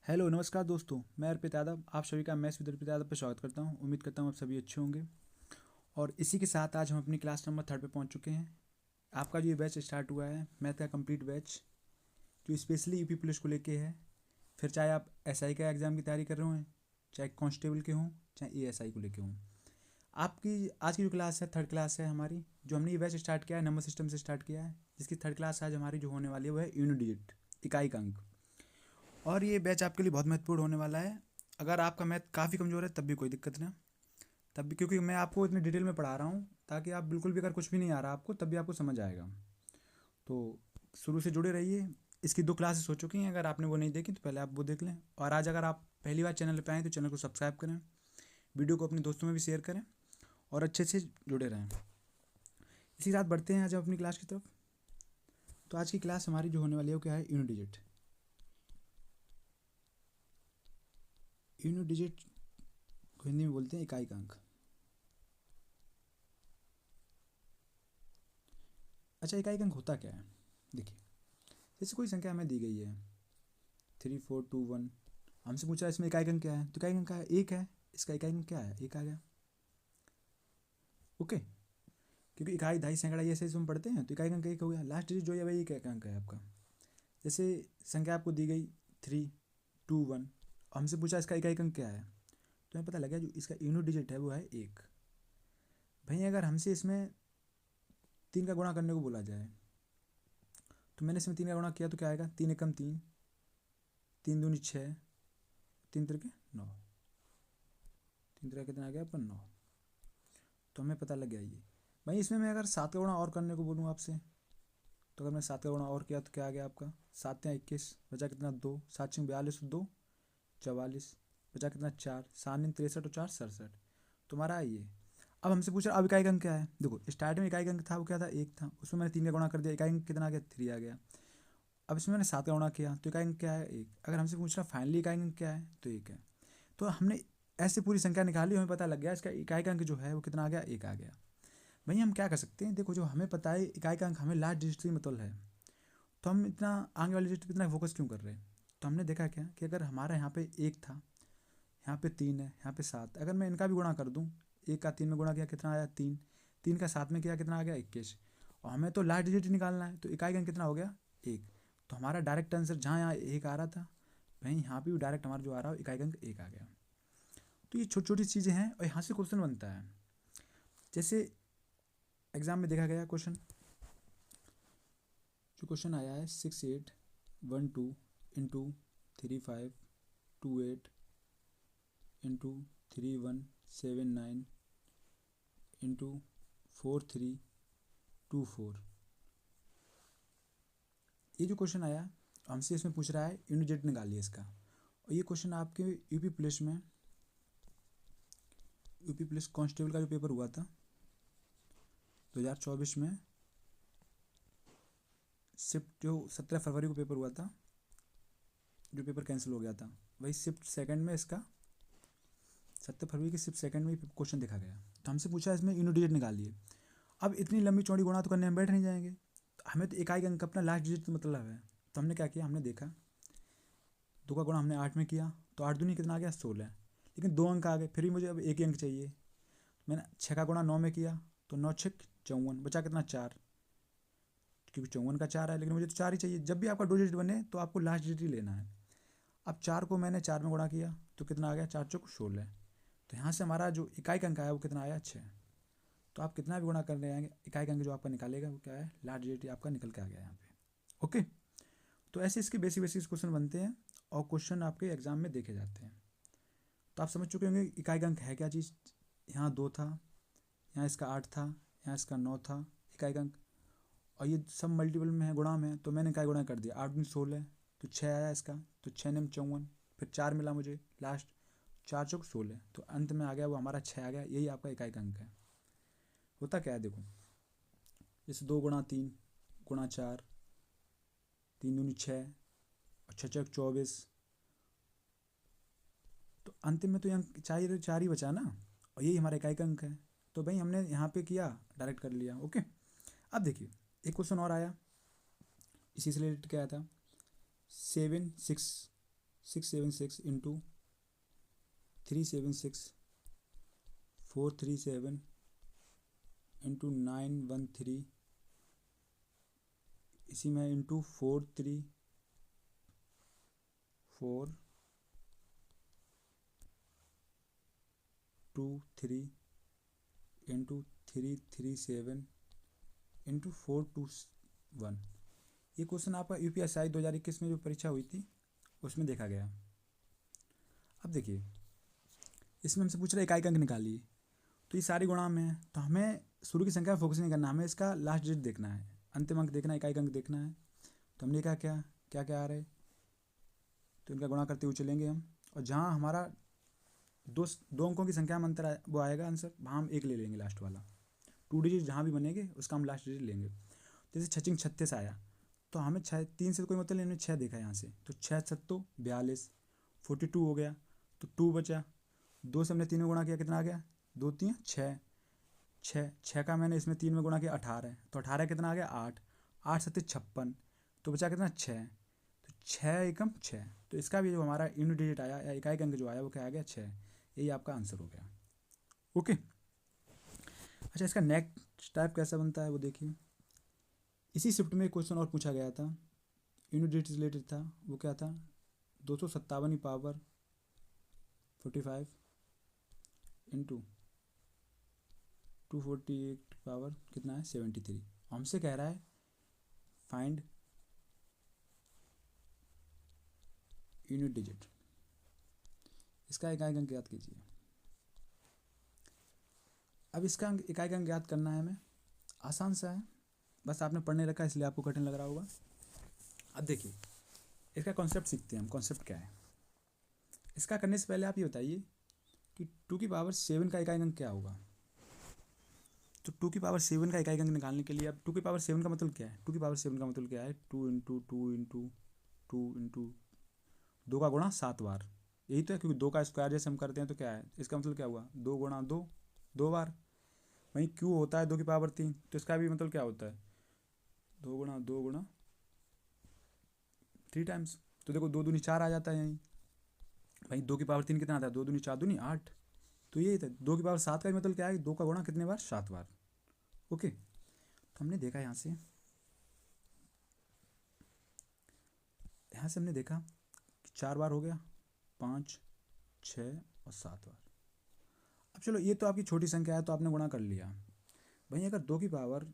Hello नमस्कार दोस्तों, मैं अर्पित यादव आप सभी का मैथ्स विद अर्पित यादव पर स्वागत करता हूं। उम्मीद करता हूं आप सभी अच्छे होंगे। और इसी के साथ आज हम अपनी क्लास नंबर 3 पे पहुंच चुके हैं। आपका जो ये बैच स्टार्ट हुआ है मैथ का कंप्लीट बैच, जो स्पेशली यूपी पुलिस को लेके है। फिर चाहे आप एसआई का एग्ज़ाम की तैयारी कर रहे हों, चाहे कांस्टेबल के हों, चाहे एएसआई को लेके हों। आपकी आज की जो क्लास है थर्ड क्लास है हमारी, जो हमने ये बैच स्टार्ट किया है नंबर सिस्टम से स्टार्ट किया है, जिसकी थर्ड क्लास आज हमारी जो होने वाली है वो है यूनिट डिजिट, इकाई का अंक। और ये बैच आपके लिए बहुत महत्वपूर्ण होने वाला है। अगर आपका मैथ काफ़ी कमज़ोर है तब भी कोई दिक्कत ना, तब भी, क्योंकि मैं आपको इतनी डिटेल में पढ़ा रहा हूँ ताकि आप बिल्कुल भी, अगर कुछ भी नहीं आ रहा आपको तब भी आपको समझ आएगा। तो शुरू से जुड़े रहिए। इसकी 2 क्लासेस हो चुकी हैं, अगर आपने वो नहीं देखी तो पहले आप वो देख लें। और आज अगर आप पहली बार चैनल पर आएँ तो चैनल को सब्सक्राइब करें, वीडियो को अपने दोस्तों में भी शेयर करें और अच्छे से जुड़े रहें। इसी के साथ बढ़ते हैं आज अपनी क्लास की तरफ। तो आज की क्लास हमारी जो होने वाली है वो क्या है, यूनिट डिजिट। यूनिट डिजिट को हिंदी में बोलते हैं इकाई का अंक। अच्छा, इकाई का अंक होता क्या है? देखिए, जैसे कोई संख्या हमें दी गई है 3 4 2 1, हमसे पूछा इसमें इकाई अंक क्या है, तो इकाई अंक क्या है, एक है। इसका इकाई अंक क्या है, एक आ गया। ओके, क्योंकि इकाई दहाई सैकड़ा ये ऐसे हम पढ़ते हैं, तो इकाई अंक एक हो गया। लास्ट डिजिट जो है वही इकाई अंक है आपका। जैसे संख्या आपको दी गई 3 2 1, हमसे पूछा इसका इकाई अंक क्या है, तो हमें पता लगा जो इसका यूनिट डिजिट है वो है एक। भाई अगर हमसे इसमें 3 का गुणा करने को बोला जाए, तो मैंने इसमें 3 का गुणा किया तो क्या आएगा, 3 एकम 3, 3 दूनी 6, 3 तिरके 9, 3 तिरका कितना आ गया अपन 9। तो हमें पता लग गया ये। भाई इसमें मैं अगर 7 का गुणा और करने को बोलूँ आपसे, तो अगर मैं 7 का गुणा और किया तो क्या आ गया आपका, 7 या 21, बचा कितना 2, 7 6 42, 2 44, बचा कितना 4, 7 9 63 और 4 67। तुम्हारा है ये। अब हमसे पूछ रहा अब इकाई अंक क्या है। देखो स्टार्ट में इकाई अंक था वो क्या था, एक था, उसमें मैंने 3 का गुणा कर दिया, इकाई अंक कितना आ गया 3 आ गया। अब इसमें मैंने 7 का गुणा किया तो इकाई अंक क्या है, एक। अगर हमसे पूछ रहा फाइनली इकाई अंक क्या है, तो एक है। तो हमने ऐसे पूरी संख्या निकाली, हमें पता लग गया इसका इकाई का अंक जो है वो कितना आ गया, एक आ गया। भाई हम क्या कर सकते हैं, देखो जो हमें पता है इकाई का अंक हमें लास्ट डिजिट से मतलब है, तो हम इतना आगे वाले डिजिट पर इतना फोकस क्यों कर रहे हैं। तो हमने देखा क्या कि अगर हमारा यहाँ पे एक था, यहाँ पे 3 है, यहाँ पे 7, अगर मैं इनका भी गुणा कर दूँ, एक का 3 में गुणा किया कितना आया 3, 3 का 7 में किया कितना आ गया 21, और हमें तो लास्ट डिजिट निकालना है, तो इकाई का अंक कितना हो गया, एक। तो हमारा डायरेक्ट आंसर जहाँ यहाँ एक आ रहा था, वहीं यहाँ पे भी डायरेक्ट हमारा जो आ रहा है इकाई का अंक एक आ गया। तो ये छोटी छोटी चीज़ें हैं और यहाँ से क्वेश्चन बनता है। जैसे एग्जाम में देखा गया क्वेश्चन, जो क्वेश्चन आया है 68 1 2 3 5 2 8 इंटू 3179 इंटू 4324। ये जो क्वेश्चन आया हमसे, इसमें पूछ रहा है यूनिट डिजिट निकालिए इसका। और ये क्वेश्चन आपके यूपी पुलिस कांस्टेबल का जो पेपर हुआ था 2024 में, शिफ्ट जो 17 फरवरी को पेपर हुआ था, जो पेपर कैंसिल हो गया था, वही शिफ्ट सेकंड में इसका 17 फरवरी की शिफ्ट सेकंड में क्वेश्चन देखा गया। तो हमसे पूछा इसमें यूनिट डिजिट निकालिए। अब इतनी लंबी चौड़ी गुणा तो करने हम बैठ नहीं जाएंगे, तो हमें तो इकाई का अंक अपना लास्ट डिजिट तो मतलब है। तो हमने क्या किया, हमने देखा 2 का गुणा हमने 8 में किया, तो 8 दूनी कितना आ गया 16, लेकिन 2 अंक आ गए, फिर भी मुझे अब एक ही अंक चाहिए। मैंने 6 का गुणा 9 में किया, तो 9 6 54, बचा कितना 4, क्योंकि 54 का 4 है, लेकिन मुझे तो 4 ही चाहिए। जब भी आपका 2 डिजिट बने तो आपको लास्ट डिजिट ही लेना है। अब 4 को मैंने 4 में गुणा किया तो कितना आ गया, 4 चौक 16। तो यहाँ से हमारा जो इकाई का अंक आया वो कितना आया 6। तो आप कितना भी गुणा करने आएंगे, इकाई का अंक जो आपका निकालेगा वो क्या है, लास्ट डिजिट आपका निकल के आ गया यहाँ पे। ओके, तो ऐसे इसके बेसिक बेसिक क्वेश्चन बनते हैं और क्वेश्चन आपके एग्जाम में देखे जाते हैं। तो आप समझ चुके होंगे इकाई का अंक है क्या चीज़। यहाँ 2 था, यहाँ इसका 8 था, यहाँ इसका 9 था इकाई का अंक, और ये सब मल्टीपल में है, गुणा में है, तो मैंने इकाई गुणा कर दिया, 8 दूनी 16, तो 6 आया इसका, तो 6 9 54, फिर 4 मिला मुझे लास्ट, 4 चौक 16, तो अंत में आ गया वो हमारा 6 आ गया। यही आपका इकाई का अंक है। होता क्या है देखो, जैसे 2 गुणा 3 गुणा 4, 3 दूनी 6 और 6 चौक 24, तो अंतिम में तो यहाँ चाहिए तो 4 ही बचा ना, और यही हमारा इकाई का अंक है। तो भाई हमने यहाँ पे किया, डायरेक्ट कर लिया। ओके, अब देखिए एक क्वेश्चन और आया, इसी से रिलेटेड क्या था, 7 6 676 इंटू 376 437 इंटू 913 इसी में इंटू 432423 इंटू 337 इंटू 421। ये क्वेश्चन आपका UPSI 2021 में जो परीक्षा हुई थी उसमें देखा गया। अब देखिए इसमें हमसे पूछ रहा है इकाई अंक निकालिए, तो ये सारी गुणा में है, तो हमें शुरू की संख्या फोकस नहीं करना, हमें इसका लास्ट डिजिट देखना है, अंतिम अंक देखना है, इकाई अंक देखना है। तो हमने कहा क्या क्या क्या आ रहा है, तो इनका गुणा करते हुए चलेंगे हम, और जहाँ हमारा दो अंकों की संख्या में अंतर वो आएगा आंसर, वहाँ हम एक ले लेंगे लास्ट वाला। 2 डिजिट जहाँ भी बनेंगे उसका हम लास्ट डिजिट लेंगे। जैसे 6 36 आया तो हमें 3 से कोई मतलब नहीं, 6 देखा यहाँ से, तो 6 7 42 42 हो गया, तो 2 बचा। 2 से हमने 3 में गुणा किया, कितना आ गया, 2 3 6 6 का मैंने इसमें 3 में गुणा किया 18, तो 18 कितना आ गया 8 8 7 56, तो बचा कितना 6, तो 6 एकम 6, तो इसका भी जो हमारा यूनिट डिजिट आया या इकाई अंक जो आया वो क्या आ गया 6, यही आपका आंसर हो गया। ओके, अच्छा इसका नेक्स्ट टाइप कैसा बनता है वो देखिए। इसी शिफ्ट में एक क्वेश्चन और पूछा गया था, यूनिट डिजिट रिलेटेड था, वो क्या था 257 की पावर 45 इंटू 248 पावर कितना है 73। हमसे कह रहा है फाइंड यूनिट डिजिट, इसका इकाई अंक ज्ञात कीजिए। अब इसका इकाई अंक ज्ञात करना है हमें, आसान सा है, बस आपने पढ़ने रखा है इसलिए आपको कठिन लग रहा होगा। अब देखिए इसका कॉन्सेप्ट सीखते हैं हम, कॉन्सेप्ट क्या है। इसका करने से पहले आप ये बताइए कि 2 की पावर 7 का इकाई अंक क्या होगा। तो 2 की पावर 7 का इकाई अंक निकालने के लिए अब 2 की पावर 7 का मतलब क्या है, 2 की पावर 7 का मतलब क्या है 2 इंटू 2 इंटू 2 इंटू 2 का गुणा 7 बार, यही तो है, क्योंकि 2 का स्क्वायर जैसे हम करते हैं तो क्या है, इसका मतलब क्या हुआ 2 गुणा 2 2 बार। वहीं क्यू होता है 2 की पावर 3, तो इसका भी मतलब क्या होता है 2 गुणा 2 गुणा 3 टाइम्स, तो देखो 2 दूनी 4 आ जाता है यहीं। भाई 2 की पावर 3 कितना आता है, 2 दूनी 4 दूनी 8, तो यही था 2 की पावर 7 का मतलब क्या है 2 का गुणा कितने बार 7 बार। ओके, तो हमने देखा यहाँ से हमने देखा कि 4 बार हो गया, 5 6 और 7 बार। अब चलो ये तो आपकी छोटी संख्या है तो आपने गुणा कर लिया। भाई अगर 2 की पावर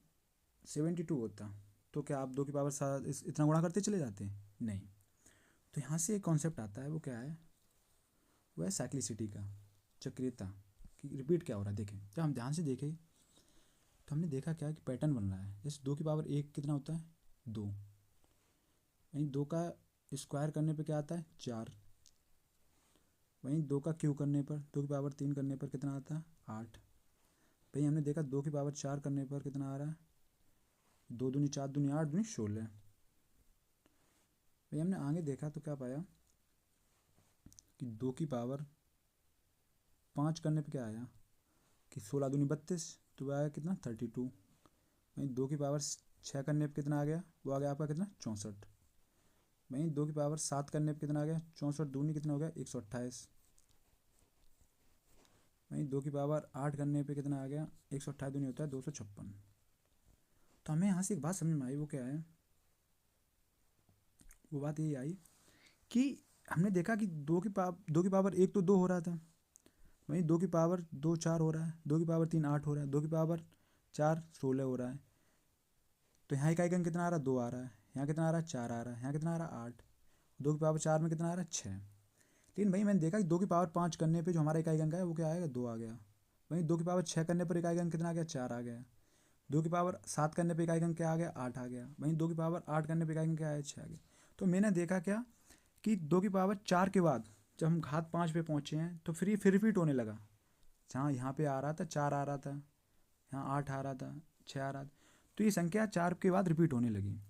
72 होता तो क्या आप 2 की पावर 7 इतना गुणा करते चले जाते, नहीं। तो यहाँ से एक कॉन्सेप्ट आता है, वो क्या है, वो है साइक्लिसिटी का, चक्रीयता कि रिपीट क्या हो रहा है। देखें जब हम ध्यान से देखें तो हमने देखा क्या कि पैटर्न बन रहा है। जैसे 2 की पावर 1 कितना होता है 2, यानी 2 का स्क्वायर करने पे क्या आता है 4, वहीं 2 का क्यू करने पर 2 की पावर 3 करने पर कितना आता है 8। भाई हमने देखा 2 की पावर 4 करने पर कितना आ रहा है 2 दूनी 4 दूनी 8 दूनी 16। भाई हमने आगे देखा तो क्या पाया कि 2 की पावर 5 करने पे क्या आया कि 16 दूनी 32, तो आया कितना 32। वहीं 2 की पावर 6 करने पे कितना आ गया, वो आ गया आपका कितना 64। वहीं 2 की पावर 7 करने पे कितना आ गया 64 दूनी कितना हो गया 128। वहीं 2 की पावर 8 करने पे कितना आ गया 128 दूनी होता है 256। तो हमें यहाँ से एक बात समझ में आई, वो क्या है, वो बात यही आई कि हमने देखा कि 2 की पावर 1 तो 2 हो रहा था, वहीं 2 की पावर 2 4 हो रहा है, 2 की पावर 3 8 हो रहा है, 2 की पावर 4 16 हो रहा है। तो यहाँ इकाई अंक कितना आ रहा है 2 आ रहा है, यहाँ कितना आ रहा है 4 आ रहा है, यहाँ कितना आ रहा है 8, 2 की पावर 4 में कितना आ रहा है 6। लेकिन भाई मैंने देखा कि 2 की पावर 5 करने पे जो हमारा इकाई अंक है वो क्या आएगा 2 आ गया। वहीं 2 की पावर 6 करने पर इकाई अंक कितना आ गया 4 आ गया। 2 की पावर 7 करने पर इकाई अंक क्या आ गया 8 आ गया। वहीं 2 की पावर 8 करने पर इकाई अंक क्या आया 6 आ गया। तो मैंने देखा क्या कि 2 की पावर 4 के बाद जब हम घात 5 पे पहुँचे हैं तो फिर रिपीट होने लगा। जहाँ यहाँ पे आ रहा था 4 आ रहा था, यहाँ 8 आ रहा था, 6 आ रहा था, तो ये संख्या 4 के बाद रिपीट होने लगी।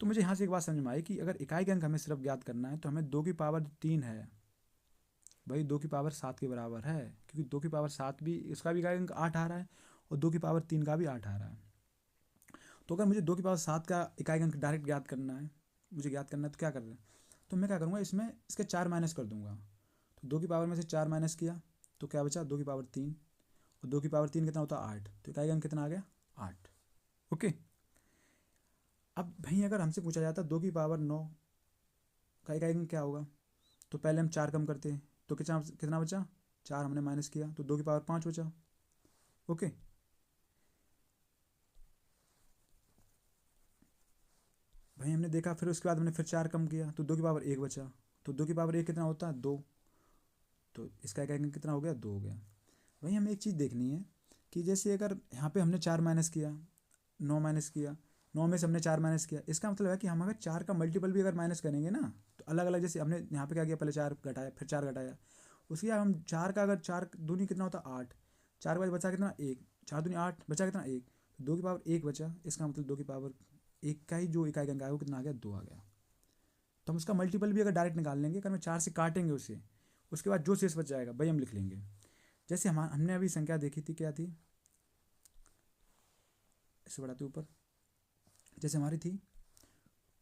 तो मुझे यहाँ से एक बात समझ में आई कि अगर इकाई अंक हमें सिर्फ ज्ञात करना है तो हमें 2 की पावर 3 है भाई 2 की पावर 7 के बराबर है, क्योंकि 2 की पावर 7 भी इसका भी इकाई अंक 8 आ रहा है और 2 की पावर 3 का भी 8 आ रहा है। तो अगर मुझे 2 की पावर 7 का इकाई अंक डायरेक्ट ज्ञात करना है, मुझे ज्ञात करना है तो क्या करना है, तो मैं क्या करूँगा, इसमें इसके 4 माइनस कर दूंगा। तो 2 की पावर में से 4 माइनस किया तो क्या बचा, 2 की पावर 3, और 2 की पावर 3 कितना होता है 8, तो इकाई अंक कितना आ गया 8। ओके। अब भाई अगर हमसे पूछा जाता 2 की पावर 9 का इकाई अंक क्या होगा, तो पहले हम 4 कम करते हैं, तो कितना कितना बचा, 4 हमने माइनस किया तो 2 की पावर 5 बचा। ओके। भाई हमने देखा, फिर उसके बाद हमने फिर 4 कम किया तो 2 की पावर 1 बचा, तो 2 की पावर 1 कितना होता है 2, तो इसका इकाई अंक कितना हो गया 2 हो गया। वहीं हमें एक चीज़ देखनी है कि जैसे अगर यहाँ पे हमने 4 माइनस किया, 9 माइनस किया, 9 में से हमने 4 माइनस किया, इसका मतलब है कि हम अगर 4 का मल्टीपल भी अगर माइनस करेंगे ना, तो अलग अलग, जैसे हमने यहाँ पे क्या किया, पहले 4 घटाया फिर 4 घटाया, उसके बाद हम 4 का अगर 4 दूनी कितना होता 8, 4 के बाद बचा कितना 1, 4 दूनी 8 बचा कितना 1, 2 की पावर 1 बचा, इसका मतलब 2 की पावर 1 का ही जो इकाई अंक आया वो कितना आ गया 2 आ गया। तो हम उसका मल्टीपल भी अगर डायरेक्ट निकाल लेंगे, अगर हम 4 से काटेंगे उसे, उसके बाद जो शेष बच जाएगा भाई हम लिख लेंगे। जैसे हमने अभी संख्या देखी थी, क्या थी, इससे बढ़ाते ऊपर, जैसे हमारी थी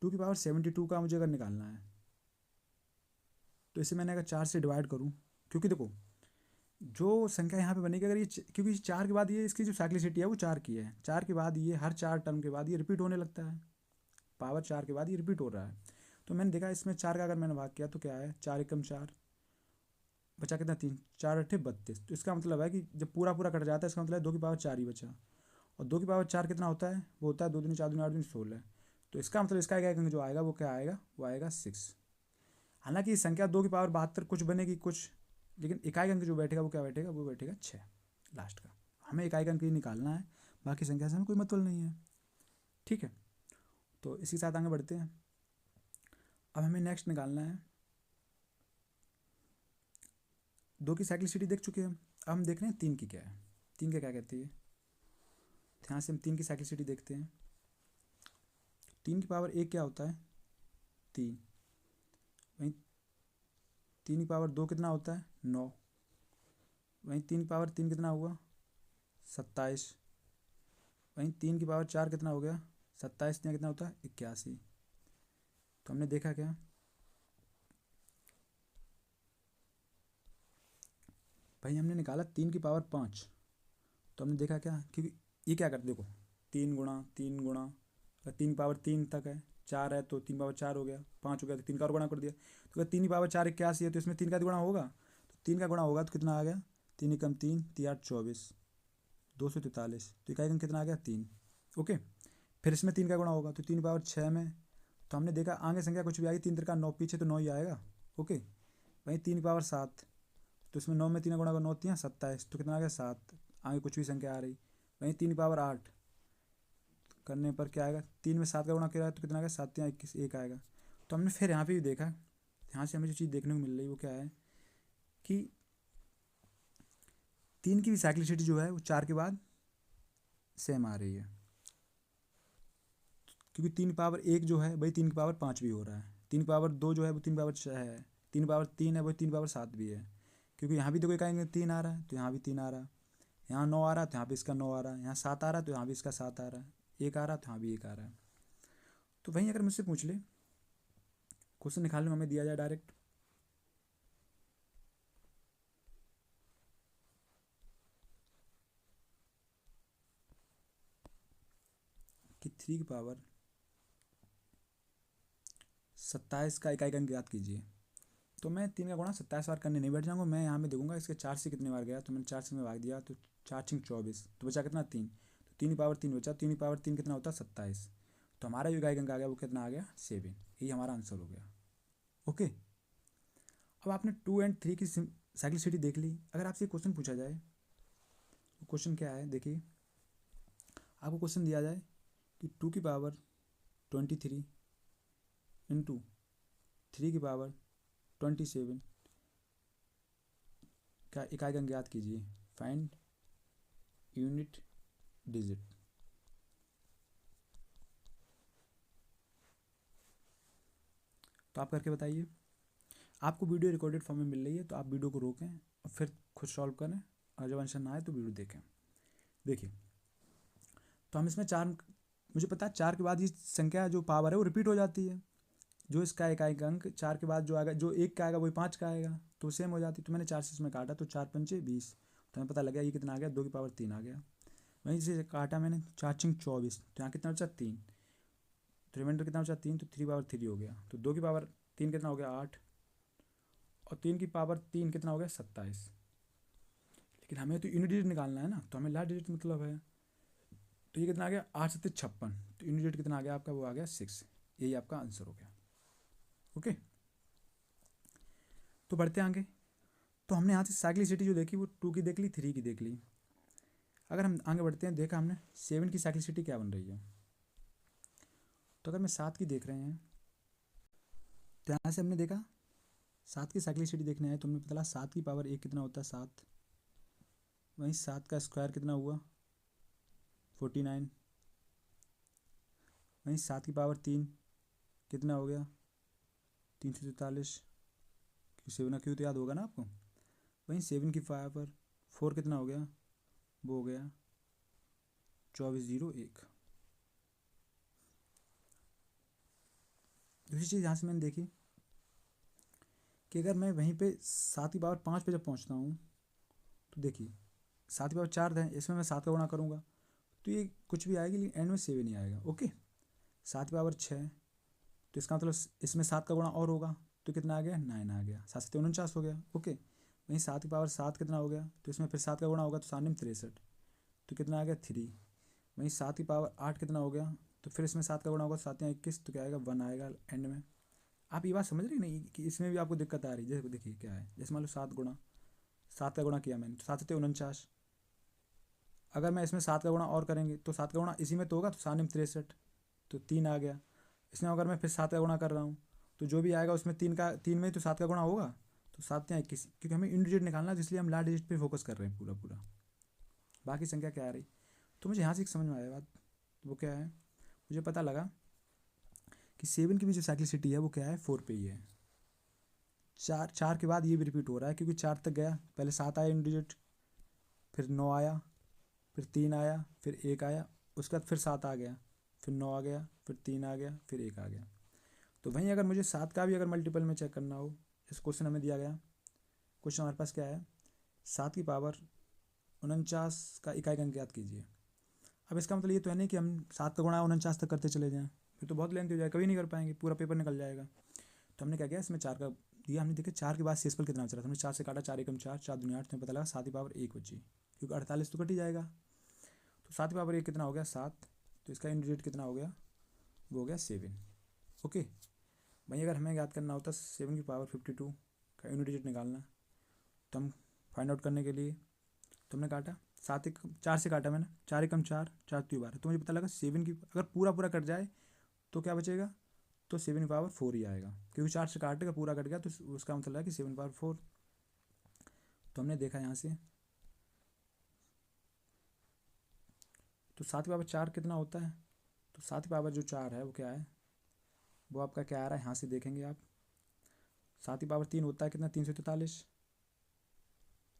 2 की पावर 72 का मुझे अगर निकालना है, तो इसे मैंने अगर 4 से डिवाइड करूँ, क्योंकि देखो जो संख्या यहाँ पे बनेगी, अगर ये क्योंकि 4 के बाद ये इसकी जो साइक्लिसिटी है वो 4 की है, 4 के बाद ये हर 4 टर्म के बाद ये रिपीट होने लगता है, पावर 4 के बाद ये रिपीट हो रहा है। तो मैंने देखा इसमें 4 का अगर मैंने भाग किया तो क्या है, 4 एकम 4 बचा कितना 3, 4 अट्ठे 32, तो इसका मतलब है कि जब पूरा पूरा कट जाता है इसका मतलब है 2 की पावर 4 ही बचा, और 2 की पावर 4 कितना होता है, वो होता है 2 दूनी 4 दूनी 8 दूनी 16, तो इसका मतलब इसका एक अंक जो आएगा वो क्या आएगा, वो आएगा 6। हालांकि संख्या 2 की पावर 72 कुछ बनेगी कुछ, लेकिन इकाई अंक जो बैठेगा वो क्या बैठेगा, वो बैठेगा 6 लास्ट का। हमें इकाई अंक ही निकालना है, बाकी संख्या से हमें कोई मतलब नहीं है। ठीक है, तो इसी के साथ आगे बढ़ते हैं। अब हमें नेक्स्ट निकालना है, 2 की साइक्लिसिटी देख चुके हैं, अब हम देख रहे हैं 3 की क्या है, 3 का क्या कहती है, ध्यान से हम 3 की साइक्लिसिटी देखते हैं। 3 की पावर 1 क्या होता है 3, वहीं 3 की पावर 2 कितना होता है 9, वहीं 3 की पावर 3 कितना हुआ 27, वहीं 3 की पावर 4 कितना हो गया 27, कितना होता है 81। तो हमने देखा क्या, भाई हमने निकाला 3 की पावर 5, तो हमने देखा क्या, क्योंकि ये क्या करते देखो, 3 गुणा 3 की पावर 3 तक है, 4 है तो 3 पावर 4 हो गया, 5 हो गया तो 3 का और गुणा कर दिया, तो अगर 3 की पावर 4 81 है तो इसमें 3 का गुणा होगा, तो 3 का गुणा होगा तो कितना आ गया, 3 एकम 3 3 8 24 243, तो इकाई अंक कितना आ गया 3। ओके। फिर इसमें 3 का गुणा होगा तो 3 की पावर 6 में, तो हमने देखा आगे संख्या कुछ भी आएगी 3 का 9 पीछे तो 9 ही आएगा। ओके। वहीं 3 की पावर 7, तो इसमें 9 में 3 का गुणा 9 3 27, तो कितना आ गया 7, आगे कुछ भी संख्या आ रही। वहीं 3 की पावर 8 करने पर क्या आएगा, 3 में 7 का गुणा किया है तो कितना आ गया 7 या 21 1 आएगा। तो हमने फिर यहाँ पे भी देखा, यहाँ से हमें जो चीज़ देखने को मिल रही है वो क्या है कि 3 की भी साइक्लिसिटी जो है वो 4 के बाद सेम आ रही है, क्योंकि 3 की पावर 1 जो है वही 3 की पावर 5 भी हो रहा है, 3 की पावर 2 जो है वो 3 की पावर 6 है, 3 की पावर 3 है वो 3 की पावर 7 भी है, क्योंकि यहाँ भी तो कोई कहेंगे 3 आ रहा है तो यहाँ भी 3 आ रहा है, यहाँ 9 आ रहा है तो यहाँ पे इसका 9 आ रहा है, यहाँ 7 आ रहा है तो यहाँ भी इसका 7 आ रहा है, 1 आ रहा है तो यहाँ भी 1 आ रहा है। तो वहीं अगर मुझसे पूछ ले, क्वेश्चन निकालने में हमें दिया जाए डायरेक्ट कि 3 की पावर 27 का इकाई अंक याद कीजिए, तो मैं 3 का गुणा 27 बार करने नहीं बैठ जाऊँगा, मैं यहाँ पे देखूंगा इसके 4 से कितने बार गया, तो मैंने 4 से में भाग दिया तो 4 6 24, तो बचा कितना 3, तो 3 की पावर 3 बचा, 3 की पावर 3 कितना होता है 27, तो हमारा जो इकाई अंक आ गया वो कितना आ गया 7, यही हमारा आंसर हो गया। ओके। अब आपने 2 और 3 की साइक्लिसिटी देख ली, अगर आपसे क्वेश्चन पूछा जाए, क्वेश्चन क्या है देखिए, आपको क्वेश्चन दिया जाए कि 2 की पावर 23 इंटू 3 की पावर 27 का इकाई अंक ज्ञात कीजिए, फाइंड यूनिट डिजिट। तो आप करके बताइए, आपको वीडियो रिकॉर्डेड फॉर्म में मिल रही है तो आप वीडियो को रोकें और फिर खुद सॉल्व करें, और जब आंसर ना आए तो वीडियो देखें। देखिए, तो हम इसमें 4, मुझे पता है 4 के बाद ये संख्या जो पावर है वो रिपीट हो जाती है, जो इसका इकाई अंक 4 के बाद जो आएगा, जो 1 का आएगा वही 5 का आएगा, तो सेम हो जाती। तो मैंने 4 से इसमें काटा तो 4 पंचे 20, तो हमें पता लग गया ये कितना आ गया, 2 की पावर 3 आ गया। वहीं से काटा मैंने 4 छिंग 24, तो यहाँ कितना बचा 3, तो रिमाइंडर कितना बचा 3, तो 3 पावर 3 हो गया। तो 2 की पावर 3 कितना हो गया 8, और 3 की पावर 3 कितना हो गया 27। लेकिन हमें तो यूनिट डिजिट निकालना है ना, तो हमें लास्ट डिजिट मतलब है। तो ये कितना आ गया 8 7 56, तो यूनिट डिजिट कितना आ गया आपका, वो आ गया 6। यही आपका आंसर हो गया। ओके, तो बढ़ते हैं आगे। तो हमने यहाँ से साइक्लिसिटी जो देखी वो 2 की देख ली, 3 की देख ली। अगर हम आगे बढ़ते हैं, देखा हमने 7 की साइक्लिसिटी क्या बन रही है। तो अगर मैं 7 की देख रहे हैं, तो यहाँ से हमने देखा 7 की साइक्लिसिटी देखने आए, तो हमें पता लगा 7 की पावर 1 कितना होता है 7, वहीं 7 का स्क्वायर कितना हुआ 49, वहीं 7 की पावर 3 कितना हो गया 343, क्योंकि 7 क्यों तो याद होगा ना आपको। वहीं 7 की पावर 4 कितना हो गया, वो हो गया 2401। दूसरी चीज़ यहाँ से मैंने देखी कि अगर मैं वहीं पे 7 की पावर 5 पे जब पहुँचता हूँ, तो देखिए 7 की पावर 4 है, इसमें मैं 7 का गुणा करूँगा तो ये कुछ भी आएगी, लेकिन एंड में 7 ही आएगा। ओके, 7 की पावर 6, तो इसका मतलब इसमें 7 का गुणा और होगा, तो कितना आ गया 9 आ गया, 7 से 49 हो गया। ओके, वहीं 7 की पावर 7 कितना हो गया, तो इसमें फिर 7 का गुणा होगा, तो 7 में 63, तो कितना आ गया 3। वहीं 7 की पावर 8 कितना हो गया, तो फिर इसमें 7 का गुणा होगा, 7 या 21, तो क्या आएगा 1 आएगा एंड में। आप ये बात समझ रही नहीं कि इसमें भी आपको दिक्कत आ रही है। जैसे देखिए क्या है, जैसे मान लो 7 का गुणा किया मैंने, तो 7 से 49, अगर मैं इसमें 7 का गुणा और करेंगे तो 7 का गुणा इसी में तो होगा, तो 7 में 63, तो 3 आ गया। इसमें अगर मैं फिर 7 का गुणा कर रहा हूँ, तो जो भी आएगा उसमें 3 में तो 7 का गुणा होगा, तो 7 या 21, क्योंकि हमें इन डिजिट निकालना है, इसलिए हम लास्ट डिजिट पे फोकस कर रहे हैं पूरा पूरा। बाकी संख्या क्या आ रही, तो मुझे यहाँ से एक समझ में आया बात, वो क्या है, मुझे पता लगा कि 7 की भी जो साइक्लिसिटी है वो क्या है 4 पे ही है। 4 के बाद ये भी रिपीट हो रहा है, क्योंकि 4 तक गया, पहले 7 आया इन डिजिट, फिर 9 आया, फिर 3 आया, फिर 1 आया, उसके बाद फिर 7 आ गया, फिर 9 आ गया, फिर 3 आ गया, फिर 1 आ गया। तो वहीं अगर मुझे 7 का भी अगर मल्टीपल में चेक करना हो, इस क्वेश्चन हमें दिया गया, क्वेश्चन हमारे पास क्या है, 7 की पावर 49 का इकाई अंक ज्ञात कीजिए। अब इसका मतलब ये तो है नहीं कि हम 7 का गुणा 49 तक करते चले जाएँ, फिर तो बहुत लेंथ हो जाएगा, कभी नहीं कर पाएंगे, पूरा पेपर निकल जाएगा। तो हमने क्या किया, इसमें 4 का दिया, हमने देखा 4 के बाद शेषफल कितना बच रहा था, हमने 4 से काटा, 4 एकम 4, 4 दूनी 8, तो हमें पता लगा 7 की पावर 1 बची, क्योंकि 48 तो कट ही जाएगा। तो 7 की पावर 1 कितना हो गया 7, तो इसका यूनिट कितना हो गया, वो हो गया 7। ओके, भाई अगर हमें याद करना होता 7 की पावर 52 का यूनिट डिजिट निकालना, तो हम फाइंड आउट करने के लिए, तो हमने काटा 4 से काटा मैंने, 4 एकम 4, 4 त्रिक 12, तो मुझे पता लगा 7 की अगर पूरा पूरा कट जाए तो क्या बचेगा, तो 7 की पावर 4 ही आएगा, क्योंकि 4 से काटेगा पूरा कट गया, तो उसका मतलब है कि 7 की पावर 4। तो हमने देखा यहाँ से, तो 7 की पावर 4 कितना होता है, तो 7 की पावर जो 4 है वो क्या है, वो आपका क्या आ रहा है, यहाँ से देखेंगे आप, 7 की पावर 3 होता है कितना 343,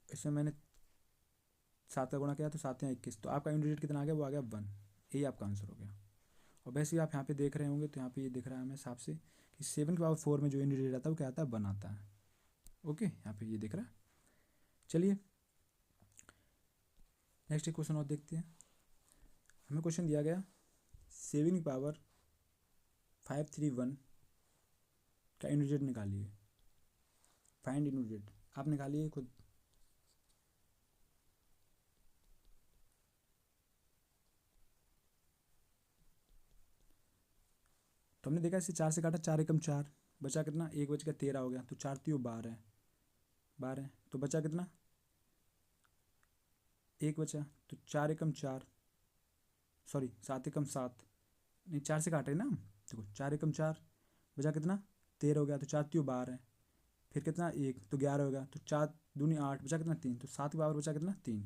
इसमें मैंने 7 का गुणा किया, तो 7 या 21, तो आपका यूनिट कितना आ गया, वो आ गया 1। यही आपका आंसर हो गया। और वैसे ही आप यहाँ पे देख रहे होंगे, तो यहाँ पे ये दिख रहा है हमें साफ से कि 7 की पावर 4 में जो यूनिट आता है वो क्या आता है 1 आता है। ओके, यहाँ पे ये दिख रहा है। चलिए नेक्स्ट एक क्वेश्चन और देखते हैं। हमें क्वेश्चन दिया गया 7 की पावर 531 का यूनिट निकालिए, फाइंड यूनिट, आप निकालिए खुद। तो हमने देखा इसे 4 से काटा, 4 एकम 4, बचा कितना 1 बच गया 13 हो गया, तो 4 त्रिक 12 है, 12, तो बचा कितना 1 बचा, तो 4 एकम 4, सॉरी 7 एकम 7, नहीं 4 से काट रहे ना हम, देखो 4 एकम 4, बचा कितना 13 हो गया, तो 4 त्रिक 12, फिर कितना 1, तो 11 हो गया, तो 4 दूनी 8, बचा कितना 3, तो 7 की पावर बचा कितना 3,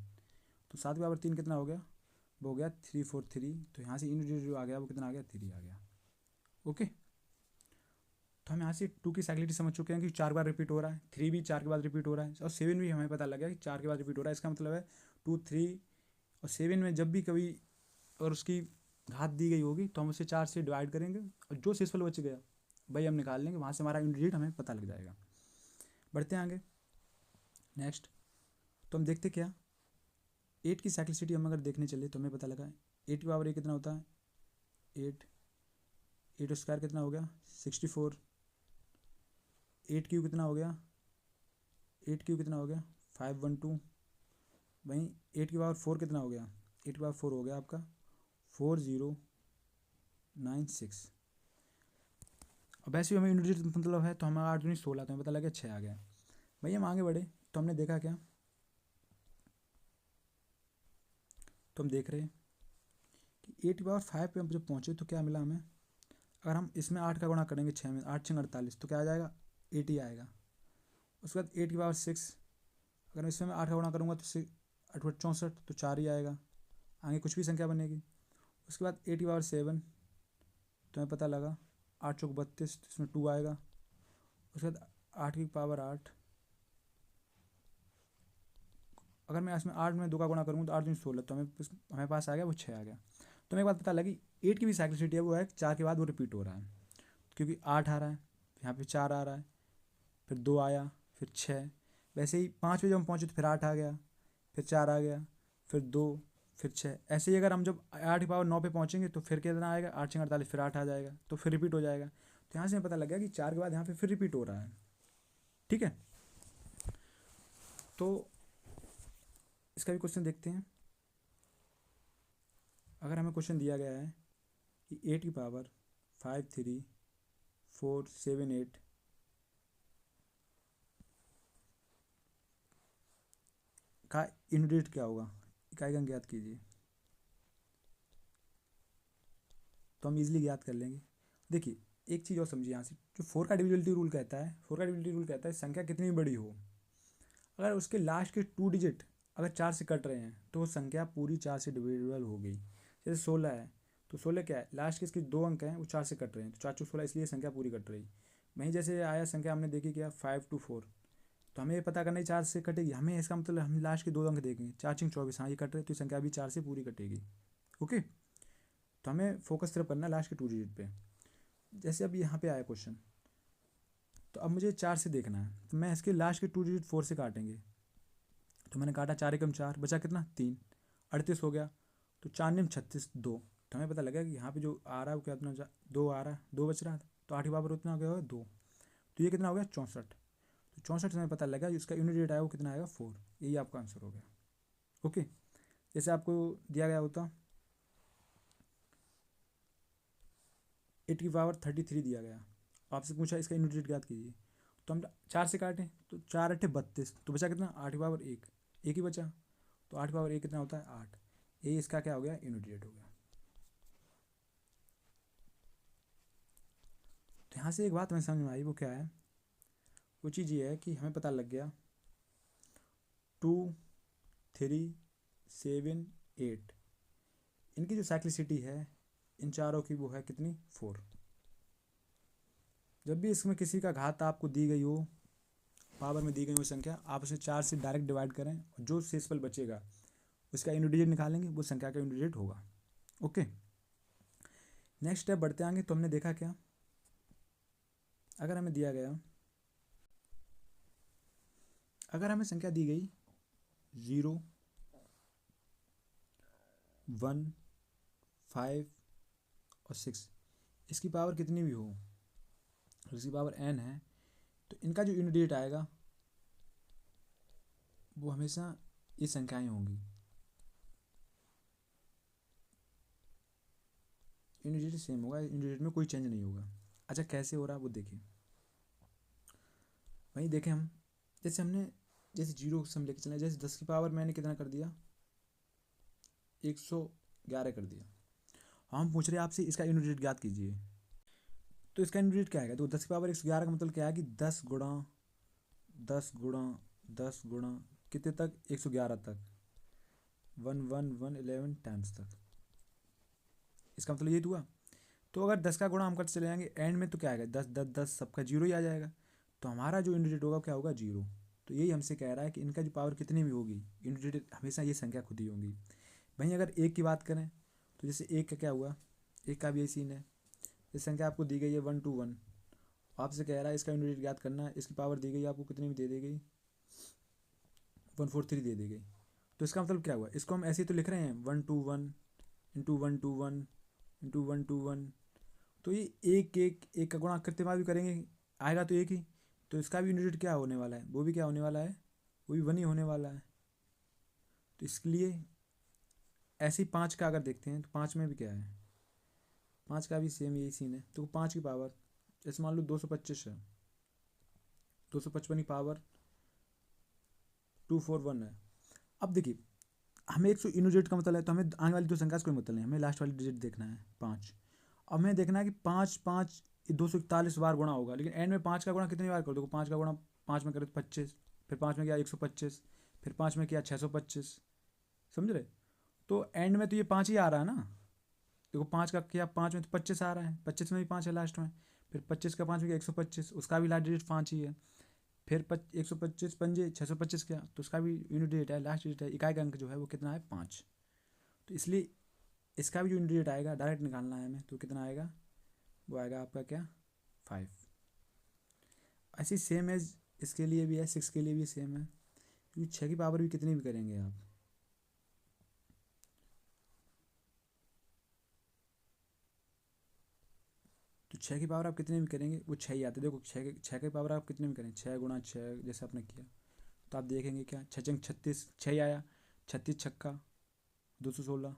तो 7 की पावर 3 कितना हो गया, वो हो गया 343, तो यहाँ से यूनिट जो आ गया वो कितना आ गया 3 आ गया। ओके, तो हम यहाँ से 2 की साइक्लिसिटी समझ चुके हैं कि 4 बार रिपीट हो रहा है, 3 भी 4 के बाद रिपीट हो रहा है, और 7 भी हमें पता लग गया कि 4 के बाद रिपीट हो रहा है। इसका मतलब है 2, 3 और 7 में जब भी कभी अगर उसकी घात दी गई होगी तो हम उसे 4 से डिवाइड करेंगे, और जो शेषफल बच गया भाई हम निकाल लेंगे, वहाँ से हमारा यूनिट डिजिट हमें पता लग जाएगा। बढ़ते हैं आगे। नेक्स्ट तो हम देखते क्या, 8 की साइक्लिसिटी हम अगर देखने चले तो हमें पता लगा 8 की पावर ए कितना होता है, 8 स्क्वायर कितना हो गया 64, 8 क्यू कितना हो गया, 8 क्यू कितना हो गया 512। वहीं 8 की पावर 4 कितना हो गया, 8 की पावर 4 हो गया आपका 4096। अब वैसे ही हमें यूनिट डिजिट मतलब है तो हमारा 8 दूनी 16, तो हमें पता लगा 6 आ गया। भाई हम आगे बढ़े तो हमने देखा क्या, तो हम देख रहे हैं कि 8 की पावर 5 पे हम जब पहुँचे तो क्या मिला हमें, अगर हम इसमें 8 का गुणा करेंगे 6 में, 8 6 48, तो क्या आ जाएगा 80 आएगा। उसके बाद 8 की पावर 6, अगर इसमें मैं 8 का गुणा करूँगा तो 8 64, तो 4 ही आएगा, आगे कुछ भी संख्या बनेगी। उसके बाद 8 की पावर 7, तो हमें पता लगा 8 चौक 32, तो इसमें 2 आएगा। उसके बाद 8 की पावर 8, अगर मैं इसमें 8 में 2 का गुणा करूँगा तो 8 दूनी 16, तो हमें पास आ गया वो 6 आ गया। तो हमें एक बात पता लगी 8 की भी साइक्लिसिटी है वो है 4 के बाद वो रिपीट हो रहा है, क्योंकि 8 आ रहा है, यहाँ पे 4 आ रहा है, फिर 2 आया, फिर 6, वैसे ही 5 पे जब हम पहुँचे तो फिर 8 आ गया, फिर 4 आ गया, फिर 2, फिर 6। ऐसे ही अगर हम जब 8 की पावर 9 पे पहुँचेंगे तो फिर कितना आएगा 8 6 48, फिर 8 आ जाएगा, तो फिर रिपीट हो जाएगा। तो यहाँ से हमें पता लग गया कि 4 के बाद यहाँ पे फिर रिपीट हो रहा है। ठीक है, तो इसका भी क्वेश्चन देखते हैं। अगर हमें क्वेश्चन दिया गया है कि 8 की पावर 5 3 4 7 8 का यूनिट क्या होगा, इकाई अंक ज्ञात कीजिए, तो हम इजीली ज्ञात कर लेंगे। देखिए एक चीज़ और समझिए यहाँ से, जो 4 का डिविजिबिलिटी रूल कहता है, 4 का डिविजिबिलिटी रूल कहता है संख्या कितनी भी बड़ी हो, अगर उसके लास्ट के 2 डिजिट अगर 4 से कट रहे हैं तो वो संख्या पूरी 4 से डिविजिबल हो गई। जैसे 16 है तो 16 क्या है, लास्ट के इसके 2 अंक हैं वो 4 से कट रहे हैं, तो 4 चौक 16, इसलिए संख्या पूरी कट रही। वहीं जैसे आया संख्या हमने देखी क्या 5 2 4, तो हमें ये पता करना है 4 से कटेगी, हमें इसका मतलब हम लास्ट के 2 अंक देखेंगे, 4 6 24, हाँ ये कट रहे, तो ये संख्या भी 4 से पूरी कटेगी। ओके, तो हमें फोकस सिर्फ करना है लास्ट के 2 डिजिट पे। जैसे अब यहाँ पे आया क्वेश्चन, तो अब मुझे 4 से देखना है, तो मैं इसके लास्ट के 2 डिजिट 4 से काटेंगे, तो मैंने काटा 4 एकम 4, बचा कितना 3, 38 हो गया, तो 4 निम 36 2, तो हमें पता लगा कि यहाँ पे जो आ रहा है वो क्या इतना 2 आ रहा है, 2 बच रहा था, तो 8 के बराबर उतना हो गया 2, तो ये कितना हो गया 64, तो 64 से हमें पता लगा जिसका यूनिट डिजिट आया वो कितना आएगा 4, यही आपका आंसर हो गया। ओके, जैसे आपको दिया गया होता 8 की पावर 33 दिया गया, आपसे पूछा इसका यूनिट डिजिट ज्ञात कीजिए, तो हम 4 से काटें तो 4 8 32, तो बचा कितना 8 की पावर 1, एक ही बचा, तो 8 की पावर 1 कितना होता है 8, यही इसका क्या हो गया यूनिट डिजिट हो गया। तो यहाँ से एक बात हमें समझ में आई, वो क्या है, वो चीज़ ये है कि हमें पता लग गया 2 3 7 8 इनकी जो साइक्लिसिटी है इन चारों की वो है कितनी 4। जब भी इसमें किसी का घात आपको दी गई हो, पावर में दी गई हो संख्या, आप उसे 4 से डायरेक्ट डिवाइड करें और जो शेषफल बचेगा उसका यूनिट डिजिट निकालेंगे, वो संख्या का यूनिट डिजिट होगा। ओके, नेक्स्ट स्टेप बढ़ते आएंगे। तो हमने देखा क्या, अगर हमें दिया गया, अगर हमें संख्या दी गई 0 1 5 और 6, इसकी पावर कितनी भी हो, इसकी पावर n है, तो इनका जो यूनिट डिजिट आएगा वो हमेशा ये संख्याएं होंगी, यूनिट डिजिट सेम होगा, यूनिट डिजिट में कोई चेंज नहीं होगा। अच्छा कैसे हो रहा है वो देखिए, वहीं देखें हम, जैसे हमने जैसे 0 से हम लेके चले, जैसे 10 की पावर मैंने कितना कर दिया 111 कर दिया, हम पूछ रहे हैं आपसे इसका यूनिट डिजिट ज्ञात कीजिए, तो इसका यूनिट डिजिट क्या है, तो 10 की पावर 111 का मतलब क्या है कि 10 गुणा 10 गुणा 10 गुणा कितने तक 111 तक, 111 टाइम्स तक, इसका मतलब ये हुआ। तो अगर 10 का गुणा हम करते चले जाएंगे एंड में, तो क्या आएगा 10 10 10 सबका 0 ही आ जाएगा, तो हमारा जो यूनिट डिजिट होगा क्या होगा 0। तो यही हमसे कह रहा है कि इनका जो पावर कितनी भी होगी यूनिट डिजिट हमेशा ये संख्या खुद ही होंगी। वहीं अगर एक की बात करें तो जैसे एक का क्या हुआ, एक का भी यही सीन है, ये संख्या आपको दी गई है 1 2 1, आपसे कह रहा है इसका यूनिट ज्ञात करना है, इसकी पावर दी गई आपको कितनी भी दे दी गई, 143 दे दी गई। तो इसका मतलब क्या हुआ, इसको हम ऐसे ही तो लिख रहे हैं 121 इंटू 121 इंटू 121। तो ये एक का गुणा करते हुए भी करेंगे, आएगा तो एक ही, तो इसका भी यूनिट क्या होने वाला है, वो भी क्या होने वाला है, वो भी 1 ही होने वाला है। तो इसके लिए ऐसे ही 5 का अगर देखते हैं तो 5 में भी क्या है, 5 का भी सेम यही सीन है। तो 5 की पावर जैसे मान लो 225 है, 255 की पावर 241 है। अब देखिए हमें 100 यूनिट का मतलब है, तो हमें आने वाली दो संख्या से कोई मतलब नहीं, हमें लास्ट वाली डिजिट देखना है 5। अब हमें देखना है कि 5 5 241 बार गुणा होगा, लेकिन एंड में 5 का गुणा कितनी बार कर दो, 5 का गुणा 5 में करे तो 25, फिर 5 में किया 125, फिर 5 में किया 625, समझ रहे। तो एंड में तो ये 5 ही आ रहा है ना, देखो 5 का किया 5 में तो 25 आ रहा है, 25 में भी 5 है लास्ट में, फिर 25 का 5 में किया 125, उसका भी लास्ट डिजिट 5 ही है, फिर 125 पंजे 625 किया तो उसका भी यूनिट डिजिट है, लास्ट डिजिट है, इकाई का अंक जो है वो कितना है 5। तो इसलिए इसका भी जो यूनिट डिजिट आएगा डायरेक्ट निकालना है हमें, तो कितना आएगा, वो आएगा आपका क्या 5। ऐसी सेम एज इसके लिए भी है, 6 के लिए भी सेम है, क्योंकि 6 की पावर भी कितनी भी करेंगे आप, तो 6 की पावर आप कितने भी करेंगे वो 6 ही आते हैं। देखो 6 की पावर आप कितने भी करें, 6 गुणा 6 जैसे आपने किया, तो आप देखेंगे क्या 6 छंग 36, 6 ही आया, 36 छक्का 216,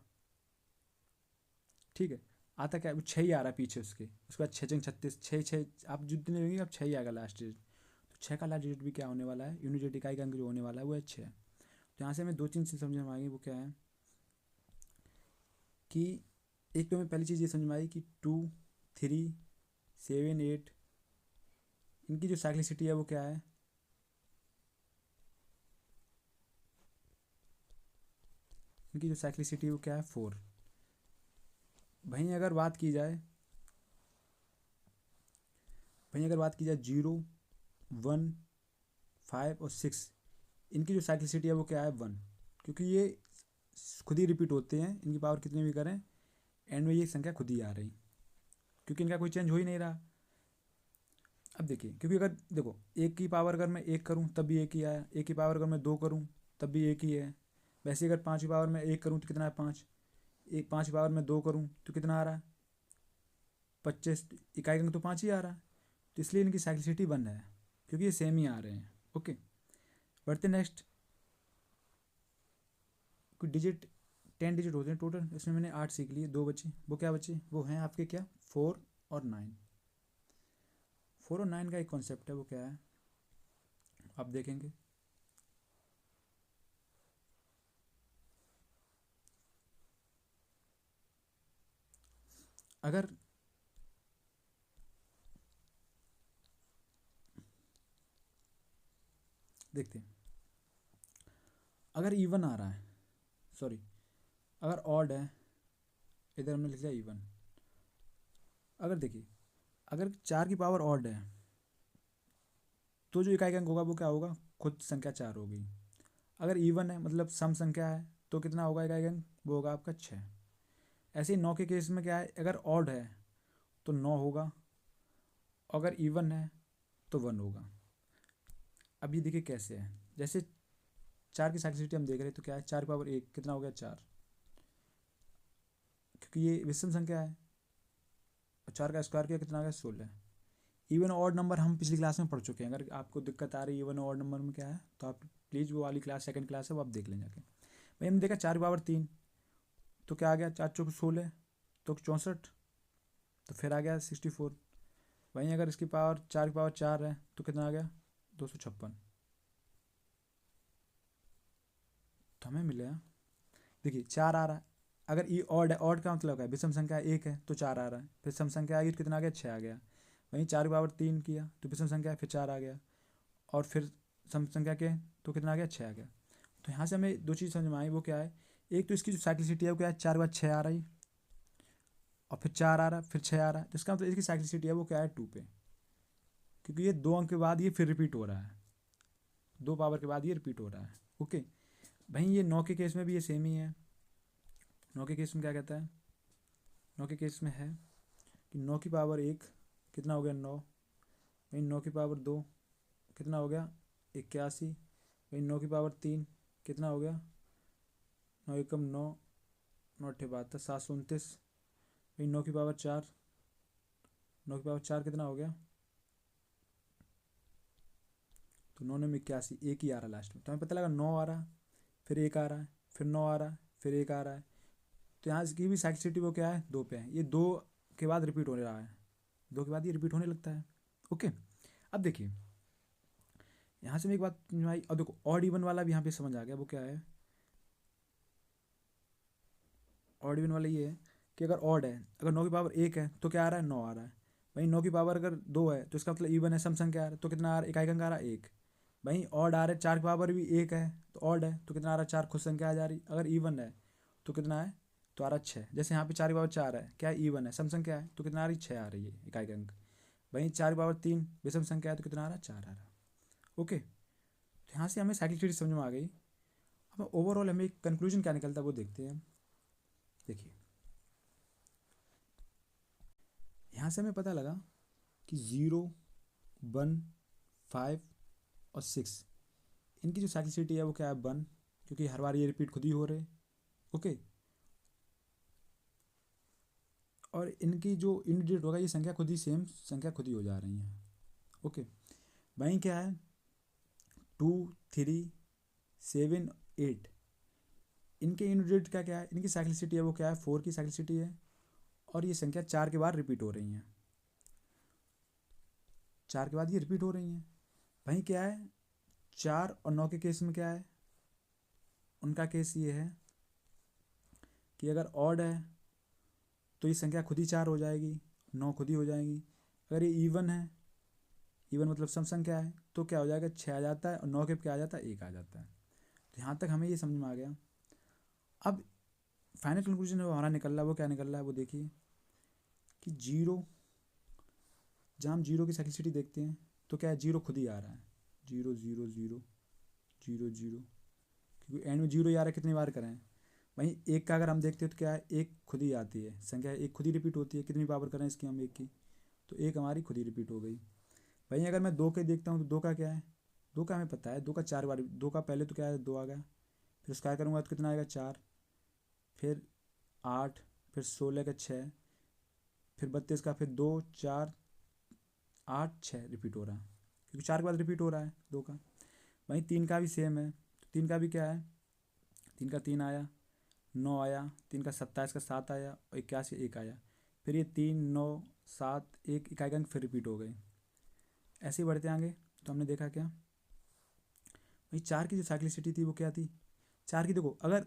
ठीक है। आता क्या है, वो 6 ही आ रहा है पीछे उसके बाद 6 छंग 36, 6 6 आप जितने लेंगे आप 6 ही आएगा लास्ट डिजिट। तो 6 का लास्ट डिजिट भी क्या होने वाला है, यूनिट इकाई का अंक जो होने वाला है वो है 6। तो यहाँ से हमें दो तीन चीज़ समझ में आएगी, वो क्या है कि एक तो हमें पहली चीज़ ये समझ में आई कि 2 3 7 8 इनकी जो साइक्लिसिटी है वो क्या है, इनकी जो साइक्लिसिटी है वो क्या है 4। वहीं अगर बात की जाए 0 1 5 और 6, इनकी जो साइक्लिसिटी है वो क्या है 1, क्योंकि ये खुद ही रिपीट होते हैं, इनकी पावर कितनी भी करें एंड में ये संख्या खुद ही आ रही, क्योंकि इनका कोई चेंज हो ही नहीं रहा। अब देखिए क्योंकि अगर देखो एक की पावर अगर मैं एक करूँ तब भी एक ही आया, एक की पावर अगर मैं 2 करूँ तब भी एक ही है, वैसे अगर 5 की पावर में 1 करूँ तो कितना है 5, एक 5 की पावर में 2 करूँ तो कितना आ रहा है 25, इकाई अंक तो 5 ही आ रहा है। तो इसलिए इनकी साइक्लिसिटी 1 है, क्योंकि ये सेम ही आ रहे हैं। ओके, बढ़ते नेक्स्ट। कोई डिजिट 10 डिजिट होते हैं टोटल, इसमें मैंने 8 सीख लिए, 2 बचे, वो क्या बचे, वो हैं आपके क्या 4 और 9। 4 और 9 का एक कॉन्सेप्ट है, वो क्या है आप देखेंगे। अगर देखते हैं, अगर इवन आ रहा है, सॉरी अगर ऑड है, इधर हमने लिख लिया इवन। अगर देखिए अगर 4 की पावर ऑड है तो जो इकाई का अंक होगा वो क्या होगा, खुद संख्या 4 होगी। अगर इवन है मतलब सम संख्या है तो कितना होगा इकाई का अंक, वो होगा आपका 6। ऐसे ही 9 के केस में क्या है, अगर ऑड है तो 9 होगा, अगर इवन है तो 1 होगा। अब ये देखिए कैसे है, जैसे 4 की साइक्लिसिटी हम देख रहे हैं तो क्या है, 4 पावर 1 कितना हो गया 4, क्योंकि ये विषम संख्या है, और 4 का स्क्वायर किया कितना आ गया 16। इवन ऑड नंबर हम पिछली क्लास में पढ़ चुके हैं, अगर आपको दिक्कत आ रही है इवन ऑड नंबर में क्या है तो आप प्लीज़ वो वाली क्लास सेकंड क्लास है वो आप देख लें जाके। भाई हमने देखा 4 पावर 3 तो क्या आ गया, 4 चौक 16 तो 64, तो फिर आ गया 64। वहीं अगर इसकी पावर 4 की पावर 4 है तो कितना आ गया 256। तो हमें मिलेगा, देखिए 4 आ रहा है, अगर ये ऑड है, ऑड का मतलब है विषम संख्या 1 है तो 4 आ रहा है, फिर सम संख्या आएगी तो कितना आ गया 6 आ गया। वहीं 4 की पावर 3 किया तो विषम संख्या है फिर 4 आ गया, और फिर सम संख्या के तो कितना आ गया 6 आ गया। तो यहाँ से हमें दो चीज़ समझ में आई, वो क्या है, एक तो इसकी जो साइक्लिसिटी है वो क्या है, 4 के बाद 6 आ रही, और फिर 4 आ रहा है फिर 6 आ रहा है, तो इसका मतलब इसकी साइक्लिसिटी है वो क्या है 2 पे, क्योंकि ये 2 अंक के बाद ये फिर रिपीट हो रहा है, 2 पावर के बाद ये रिपीट हो रहा है। ओके, भाई ये 9 के केस में भी ये सेम ही है। 9 के केस में क्या कहता है, 9 के केस में है कि 9 की पावर 1 कितना हो गया 9, भाई 9 की पावर 2 कितना हो गया 81। भाई 9 की पावर 3 कितना हो गया 9 एकम 9, 9 अट्ठे 72, 729। भाई 9 की पावर 4, 9 की पावर 4 कितना हो गया, तो 9 में 81, एक ही आ रहा लास्ट में। तो हमें पता लगा 9 आ रहा, फिर 1 आ रहा है, फिर 9 आ रहा है, फिर 1 आ रहा है। तो यहाँ की भी साइक्लिसिटी वो क्या है 2 पे है, ये 2 के बाद रिपीट होने रहा है, 2 के बाद ये रिपीट होने लगता है। ओके, अब देखिए यहाँ से मैं एक बात भाई, अब देखो ऑड इवन वाला भी यहाँ पे समझ आ गया। वो क्या है ऑड इवन वाला, ये है कि अगर ऑड है, अगर 9 की पावर 1 है तो क्या आ रहा है 9 आ रहा है। भाई 9 की पावर अगर 2 है तो इसका मतलब इवन है, सम संख्या आ रहा है, तो कितना आ रहा है, इकाई अंक आ रहा है 1। भाई ऑड आ रहा है, 4 की पावर भी 1 है तो ऑड है, तो कितना आ रहा है 4, खुद संख्या आ जा रही। अगर इवन है तो कितना है, तो आ रहा है 6। जैसे यहाँ पे 4 की पावर 4 है, क्या है इवन है, सम संख्या है, तो कितना आ रही 6 आ रही है इकाई अंक। वहीं 4 की पावर 3 विषम संख्या है, तो कितना आ रहा है 4 आ रहा है। ओके, तो यहाँ से हमें साइक्लिक समझ में आ गई। अब ओवरऑल हमें एक कंक्लूजन क्या निकलता है वो देखते हैं। देखिए यहाँ से हमें पता लगा कि 0, 1, 5 और 6 इनकी जो साइक्लिसिटी है वो क्या है 1, क्योंकि हर बार ये रिपीट खुद ही हो रहे। ओके, और इनकी जो इंडिकेट होगा ये संख्या खुद ही सेम संख्या खुद ही हो जा रही हैं। ओके, वहीं क्या है 2, 3, 7, 8 इनके इंडिकेट क्या क्या है, इनकी साइक्लिसिटी है वो क्या है 4 की साइक्लिसिटी है, और ये संख्या 4 के बाद रिपीट हो रही हैं, 4 के बाद ये रिपीट हो रही हैं। वहीं क्या है 4 और 9 के केस में क्या है, उनका केस ये है कि अगर ऑड है तो ये संख्या खुद ही 4 हो जाएगी, 9 खुद ही हो जाएगी। अगर ये इवन है, इवन मतलब सम संख्या है, तो क्या हो जाएगा 6 आ जाता है, और 9 के क्या आ जाता है 1 आ जाता है। तो यहाँ तक हमें ये समझ में आ गया। अब फाइनल कंक्लूजन है वो हमारा निकल रहा है, वो क्या निकल रहा है वो देखिए कि 0, जब हम 0 की साइक्लिसिटी देखते हैं तो क्या है 0 खुद ही आ रहा है, 0 0 0 0 0, क्योंकि एंड में 0 ही आ रहा है, कितनी बार करें। वहीं 1 का अगर हम देखते हैं तो क्या है 1 खुद ही आती है संख्या, 1 खुद ही रिपीट होती है, कितनी पावर करें इसकी हम 1 की, तो 1 हमारी खुद ही रिपीट हो गई। वहीं अगर मैं 2 के देखता हूँ तो 2 का क्या है, 2 का हमें पता है 2 का 4 बार, 2 का पहले तो क्या है 2 आ गया, फिर उसका क्या करूँगा तो कितना आएगा 4, फिर 8, फिर 16 का 6, फिर 32 का, फिर 2 4 8 6 रिपीट हो रहा है, क्योंकि 4 के बाद रिपीट हो रहा है 2 का। वहीं 3 का भी सेम है, तो 3 का भी क्या है, 3 का 3 आया, 9 आया, 3 का 27 का 7 आया, और 81 1 आया, फिर ये 3 9 7 1 इकाई अंक फिर रिपीट हो गए। ऐसे ही बढ़ते आगे तो हमने देखा क्या, भाई 4 की जो साइक्लिसिटी थी वो क्या थी, 4 की देखो अगर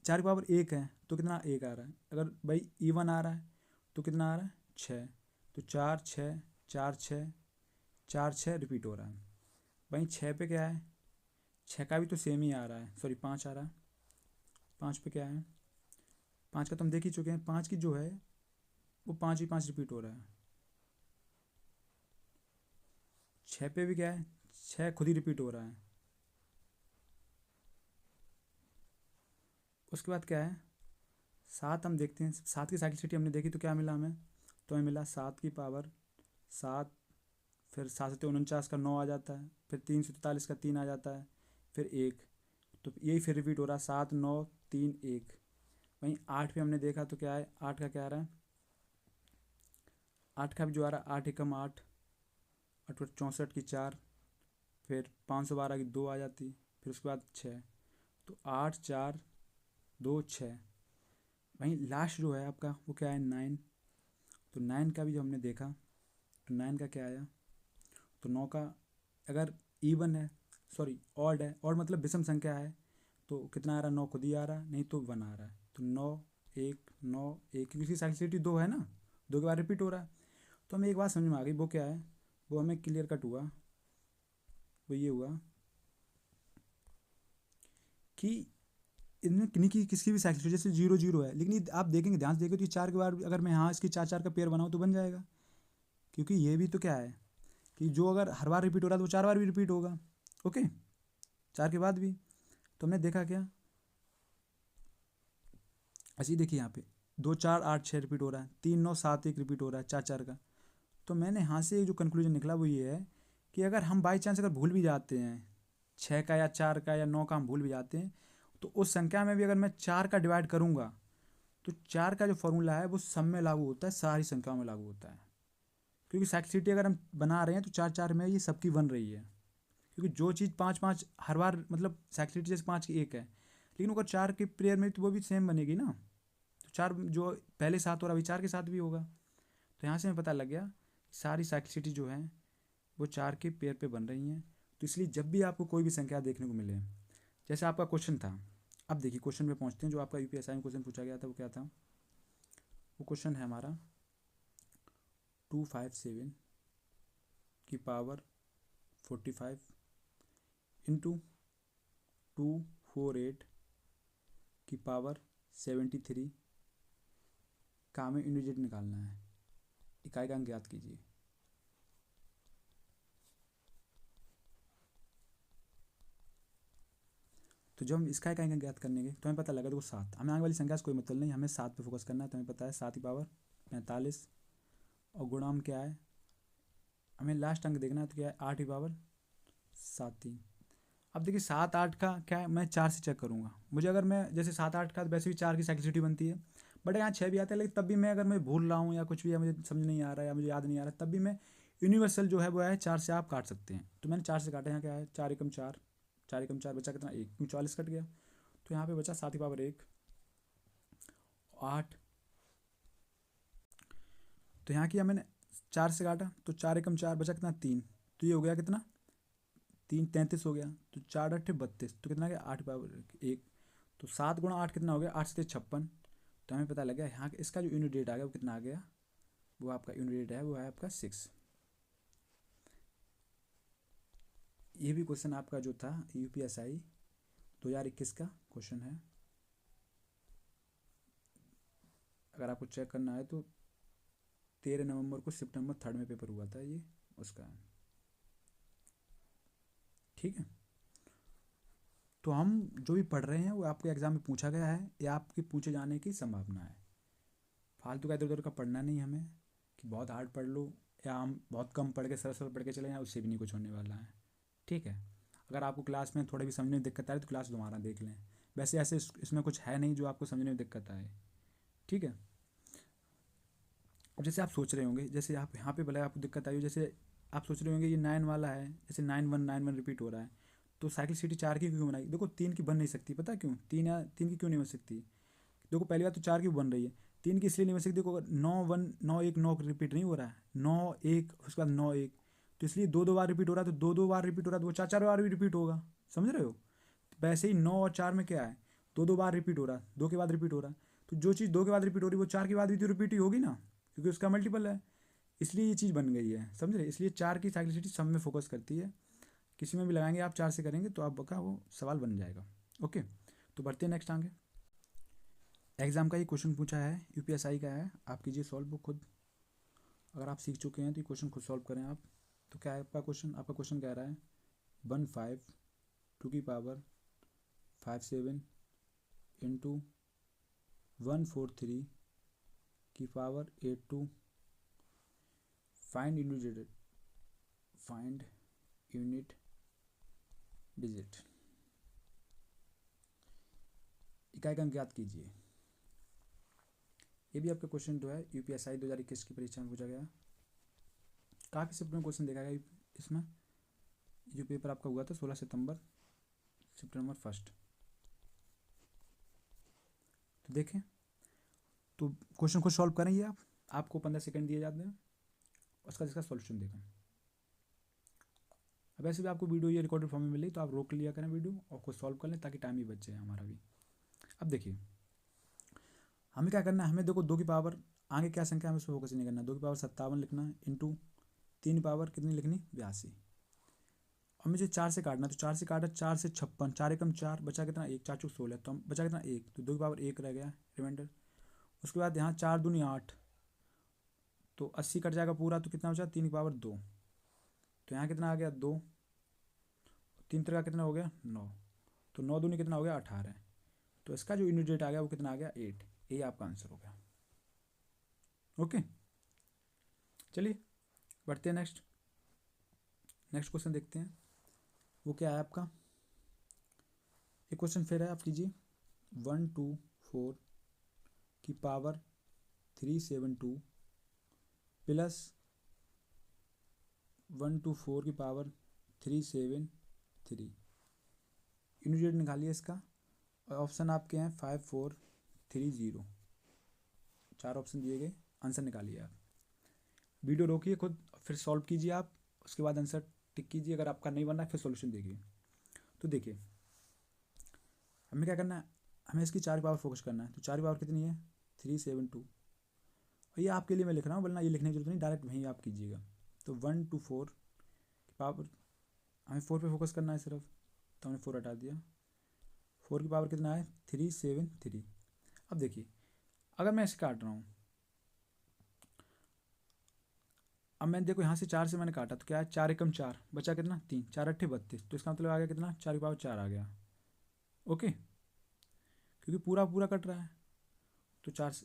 4 की पावर 1 है तो कितना 1 आ रहा है, अगर भाई इवन आ रहा है तो कितना आ रहा है 6, तो 4 6 4 6 4 6 रिपीट हो रहा है। वहीं 6 पे क्या है, 6 का भी तो सेम ही आ रहा है, सॉरी 5 आ रहा है, 5 पे क्या है, 5 का तो हम देख ही चुके हैं, 5 की जो है वो 5 ही 5 रिपीट हो रहा है। 6 पे भी क्या है 6 खुद ही रिपीट हो रहा है। उसके बाद क्या है 7 हम देखते हैं, 7 की साइक्लिसिटी हमने देखी तो क्या मिला हमें, तो हमें मिला 7 की पावर 7, फिर 7 से 49 का 9 आ जाता है, फिर 343 का 3 आ जाता है, फिर 1, तो यही फिर रिपीट हो रहा है 7 9 3 1। वहीं 8 पे हमने देखा तो क्या है 8 का क्या आ रहा है, 8 का भी जो आ रहा है 8 एकम 8, 8 64 की 4, फिर 512 की 2 आ जाती, फिर उसके बाद 6, तो 8 4 2 6। वहीं लास्ट जो है आपका वो क्या है 9, तो 9 का भी जो हमने देखा तो 9 का क्या आया, तो 9 का अगर इवन है, सॉरी ऑड है, ऑड मतलब विषम संख्या है, तो कितना आ रहा है 9 खुद ही आ रहा है, नहीं तो 1 आ रहा है, तो 9 1 9 1, क्योंकि साइक्लिसिटी 2 है ना, 2 के बाद रिपीट हो रहा है। तो हमें एक बात समझ में आ गई, वो क्या है, वो हमें क्लियर कट हुआ, वो ये हुआ कि इनमें किन्हीं की किसी भी साइक्लिसिटी जैसे 0 0 है, लेकिन आप देखेंगे ध्यान से देखें तो ये 4 के बाद अगर मैं यहाँ इसकी 4 4 का पेयर बनाऊँ तो बन जाएगा, क्योंकि ये भी तो क्या है कि जो अगर हर बार रिपीट हो रहा है तो 4 बार भी रिपीट होगा। ओके, 4 के बाद भी, तो हमने देखा क्या, ऐसे ही देखिए यहाँ पे 2 4 8 6 रिपीट हो रहा है, 3 9 7 1 रिपीट हो रहा है 4 4 का, तो मैंने यहाँ से जो कंक्लूजन निकला वो ये है कि अगर हम बाई चांस अगर भूल भी जाते हैं 6 का या 4 का या 9 का हम भूल भी जाते हैं, तो उस संख्या में भी अगर मैं 4 का डिवाइड करूँगा तो 4 का जो फॉर्मूला है वो सब में लागू होता है, सारी संख्याओं में लागू होता है। क्योंकि साइक्लिसिटी अगर हम बना रहे हैं तो 4 4 में ये सबकी बन रही है। क्योंकि जो चीज़ 5 5 हर बार मतलब साइक्लिसिटी जैसे 5 की 1 है, लेकिन अगर 4 के पेयर में तो वो भी सेम बनेगी ना। तो 4 जो पहले साथ हो रहा अभी 4 के साथ भी होगा। तो यहाँ से हमें पता लग गया सारी साइक्लिसिटी जो है वो 4 के पेयर पे बन रही हैं। तो इसलिए जब भी आपको कोई भी संख्या देखने को मिले, जैसे आपका क्वेश्चन था, अब देखिए क्वेश्चन में पहुँचते हैं। जो आपका यूपीएसआई में क्वेश्चन पूछा गया था वो क्या था? वो क्वेश्चन है हमारा 257 की पावर 45 इंटू 248 की पावर 73 का हमें यूनिट निकालना है। इकाई का अंक ज्ञात कीजिए। तो जब हम इसका इकाई का ज्ञात करने के तो हमें पता लगा, देखो 7, हमें आगे वाली संख्या से कोई मतलब नहीं, हमें 7 पे फोकस करना है। तो हमें पता है 7 की पावर 45 और गुणाम क्या है, हमें लास्ट अंक देखना है। तो क्या है 8 की पावर 7 3। अब देखिए 7 8 का क्या है, मैं 4 से चेक करूँगा। मुझे अगर मैं जैसे 7 8 का वैसे भी 4 की साइक्लिसिटी बनती है, बट यहाँ 6 भी आता है, लेकिन तब भी मैं अगर मैं भूल रहा हूँ या कुछ भी है, मुझे समझ नहीं आ रहा है या मुझे याद नहीं आ रहा है, तब भी मैं यूनिवर्सल जो है वो है 4 से आप काट सकते हैं। तो मैंने 4 से काटा। यहाँ क्या है 4 एकम 4, 4 एकम 4 बचा कितना 1, क्यों 40 कट गया। तो यहाँ पे बचा 7 की पावर 1 8। तो यहाँ किया मैंने 4 से काटा तो 4 एकम 4 बचा कितना 3। तो ये हो गया कितना 3 33 हो गया। तो 4 8 32, तो कितना गया 8 पावर 1। तो 7 गुणा 8 कितना हो गया 8 से 56। तो हमें पता लग गया यहाँ इसका जो यूनिट डेट आ गया वो कितना आ गया, वो आपका यूनिट डेट है वो है आपका 6। ये भी क्वेश्चन आपका जो था यूपीएसआई 2021 का क्वेश्चन है। अगर आपको चेक करना है तो 13 नवंबर को शिफ्ट नंबर 3 में पेपर हुआ था ये उसका है। ठीक है, तो हम जो भी पढ़ रहे हैं वो आपके एग्ज़ाम में पूछा गया है या आपके पूछे जाने की संभावना है। फालतू का इधर उधर का पढ़ना नहीं हमें कि बहुत हार्ड पढ़ लो या हम बहुत कम पढ़ के सरल सरल पढ़ के चले जाएँ, उससे भी नहीं कुछ होने वाला है। ठीक है, अगर आपको क्लास में थोड़ी भी समझने में दिक्कत आ रही है तो क्लास दोबारा देख लें। वैसे ऐसे इसमें कुछ है नहीं जो आपको समझने में दिक्कत आए। ठीक है, अब जैसे आप सोच रहे होंगे, जैसे आप यहाँ पे भले आपको दिक्कत आई हो, जैसे आप सोच रहे होंगे ये 9 वाला है, जैसे 9 1 रिपीट हो रहा है, तो साइक्लिसिटी 4 की क्यों बनाई? देखो 3 की बन नहीं सकती, पता क्यों 3 या 3 की क्यों नहीं बन सकती? देखो पहली बात तो 4 की बन रही है, 3 की इसलिए नहीं बन सकती। देखो 9 1 9 रिपीट नहीं हो रहा है, 9 1 उसके बाद 9 1, तो इसलिए 2 2 बार रिपीट हो रहा है। तो 2 2 बार रिपीट हो रहा है तो वो 4 4 बार भी रिपीट होगा। समझ रहे हो? वैसे ही 9 और 4 में क्या है 2 2 बार रिपीट हो रहा है, 2 के बाद रिपीट हो रहा है। तो जो चीज़ 2 के बाद रिपीट हो रही है वो 4 के बाद भी तो रिपीट ही होगी ना, क्योंकि उसका मल्टीपल है। इसलिए ये चीज़ बन गई है, समझ रहे? इसलिए 4 की साइक्लिसिटी सब में फोकस करती है। किसी में भी लगाएंगे आप 4 से करेंगे तो आपका वो सवाल बन जाएगा। ओके, तो बढ़ते हैं नेक्स्ट आगे। एग्ज़ाम का ये क्वेश्चन पूछा है, यूपीएसआई का है, आप कीजिए सॉल्व वो खुद। अगर आप सीख चुके हैं तो ये क्वेश्चन खुद सॉल्व करें आप। तो क्या है आपका क्वेश्चन? आपका क्वेश्चन कह रहा है 15 2 की पावर 57 इंटू 143 की पावर 82 फाइंड यूनिट डिजिट, इकाई का अंक ज्ञात कीजिए। ये भी आपका क्वेश्चन जो है यूपीएसआई 2021 की परीक्षा में पूछा गया। काफ़ी शिफ्ट में क्वेश्चन देखा गया इसमें। जो पेपर आपका हुआ था 16 सितंबर शिफ्ट नंबर 1। तो देखें, तो क्वेश्चन को सॉल्व करेंगे आप, आपको 15 सेकंड दिए जाते हैं, उसका जिसका सॉल्यूशन देखें। अब वैसे भी आपको वीडियो ये रिकॉर्डेड फॉर्म में मिली तो आप रोक लिया करें वीडियो और खुद सॉल्व कर लें ताकि टाइम भी बच जाए हमारा भी। अब देखिए हमें क्या करना है, हमें देखो 2 की पावर आगे क्या संख्या हमें उस पर फोकस नहीं करना। 2 की पावर 57 लिखना है इंटू 3 पावर कितनी लिखनी 82। और मुझे 4 से काटना, तो 4 से काटा 4 से 56, 4 एकम 4 बचा कितना 1, 4 चौक 16, तो हम बचा कितना 1, तो 2 की पावर 1 रह गया रिमाइंडर। उसके बाद यहाँ 4 दूनी 8, तो 80 कट जाएगा पूरा, तो कितना बचा 3 की पावर 2। तो यहाँ कितना आ गया 2, 3 तरह कितना हो गया 9, तो 9 दूनी कितना हो गया 18। तो इसका जो यूनिट डेट आ गया वो कितना आ गया 8। ये आपका आंसर हो गया। ओके, चलिए बढ़ते हैं नेक्स्ट क्वेश्चन देखते हैं वो क्या है आपका। एक क्वेश्चन फिर है, आप कीजिए 124 की पावर 372 प्लस 124 की पावर 373, यूनिट निकालिए इसका। और ऑप्शन आपके हैं 5430, 4 ऑप्शन दिए गए, आंसर निकालिए आप। वीडियो रोकिए खुद, फिर सॉल्व कीजिए आप, उसके बाद आंसर टिक कीजिए। अगर आपका नहीं बन रहा है फिर सॉल्यूशन देखिए। तो देखिए हमें क्या करना है, हमें इसकी 4 पावर फोकस करना है। तो 4 पावर कितनी है 372, और ये आपके लिए मैं लिख रहा हूँ, वरना ये लिखने की जरूरत नहीं, डायरेक्ट वहीं आप कीजिएगा। तो 124 की पावर, हमें 4 पे फोकस करना है सिर्फ, तो हमने 4 हटा दिया। 4 की पावर कितना है 373। अब देखिए अगर मैं इसे काट रहा हूँ, अब मैंने देखो यहाँ से 4 से मैंने काटा, तो क्या है 4 एकम 4 बचा कितना 3, 4 अट्ठे 32, तो इसका मतलब आ गया कितना 4 की पावर 4 आ गया। ओके, क्योंकि पूरा पूरा कट रहा है। तो 4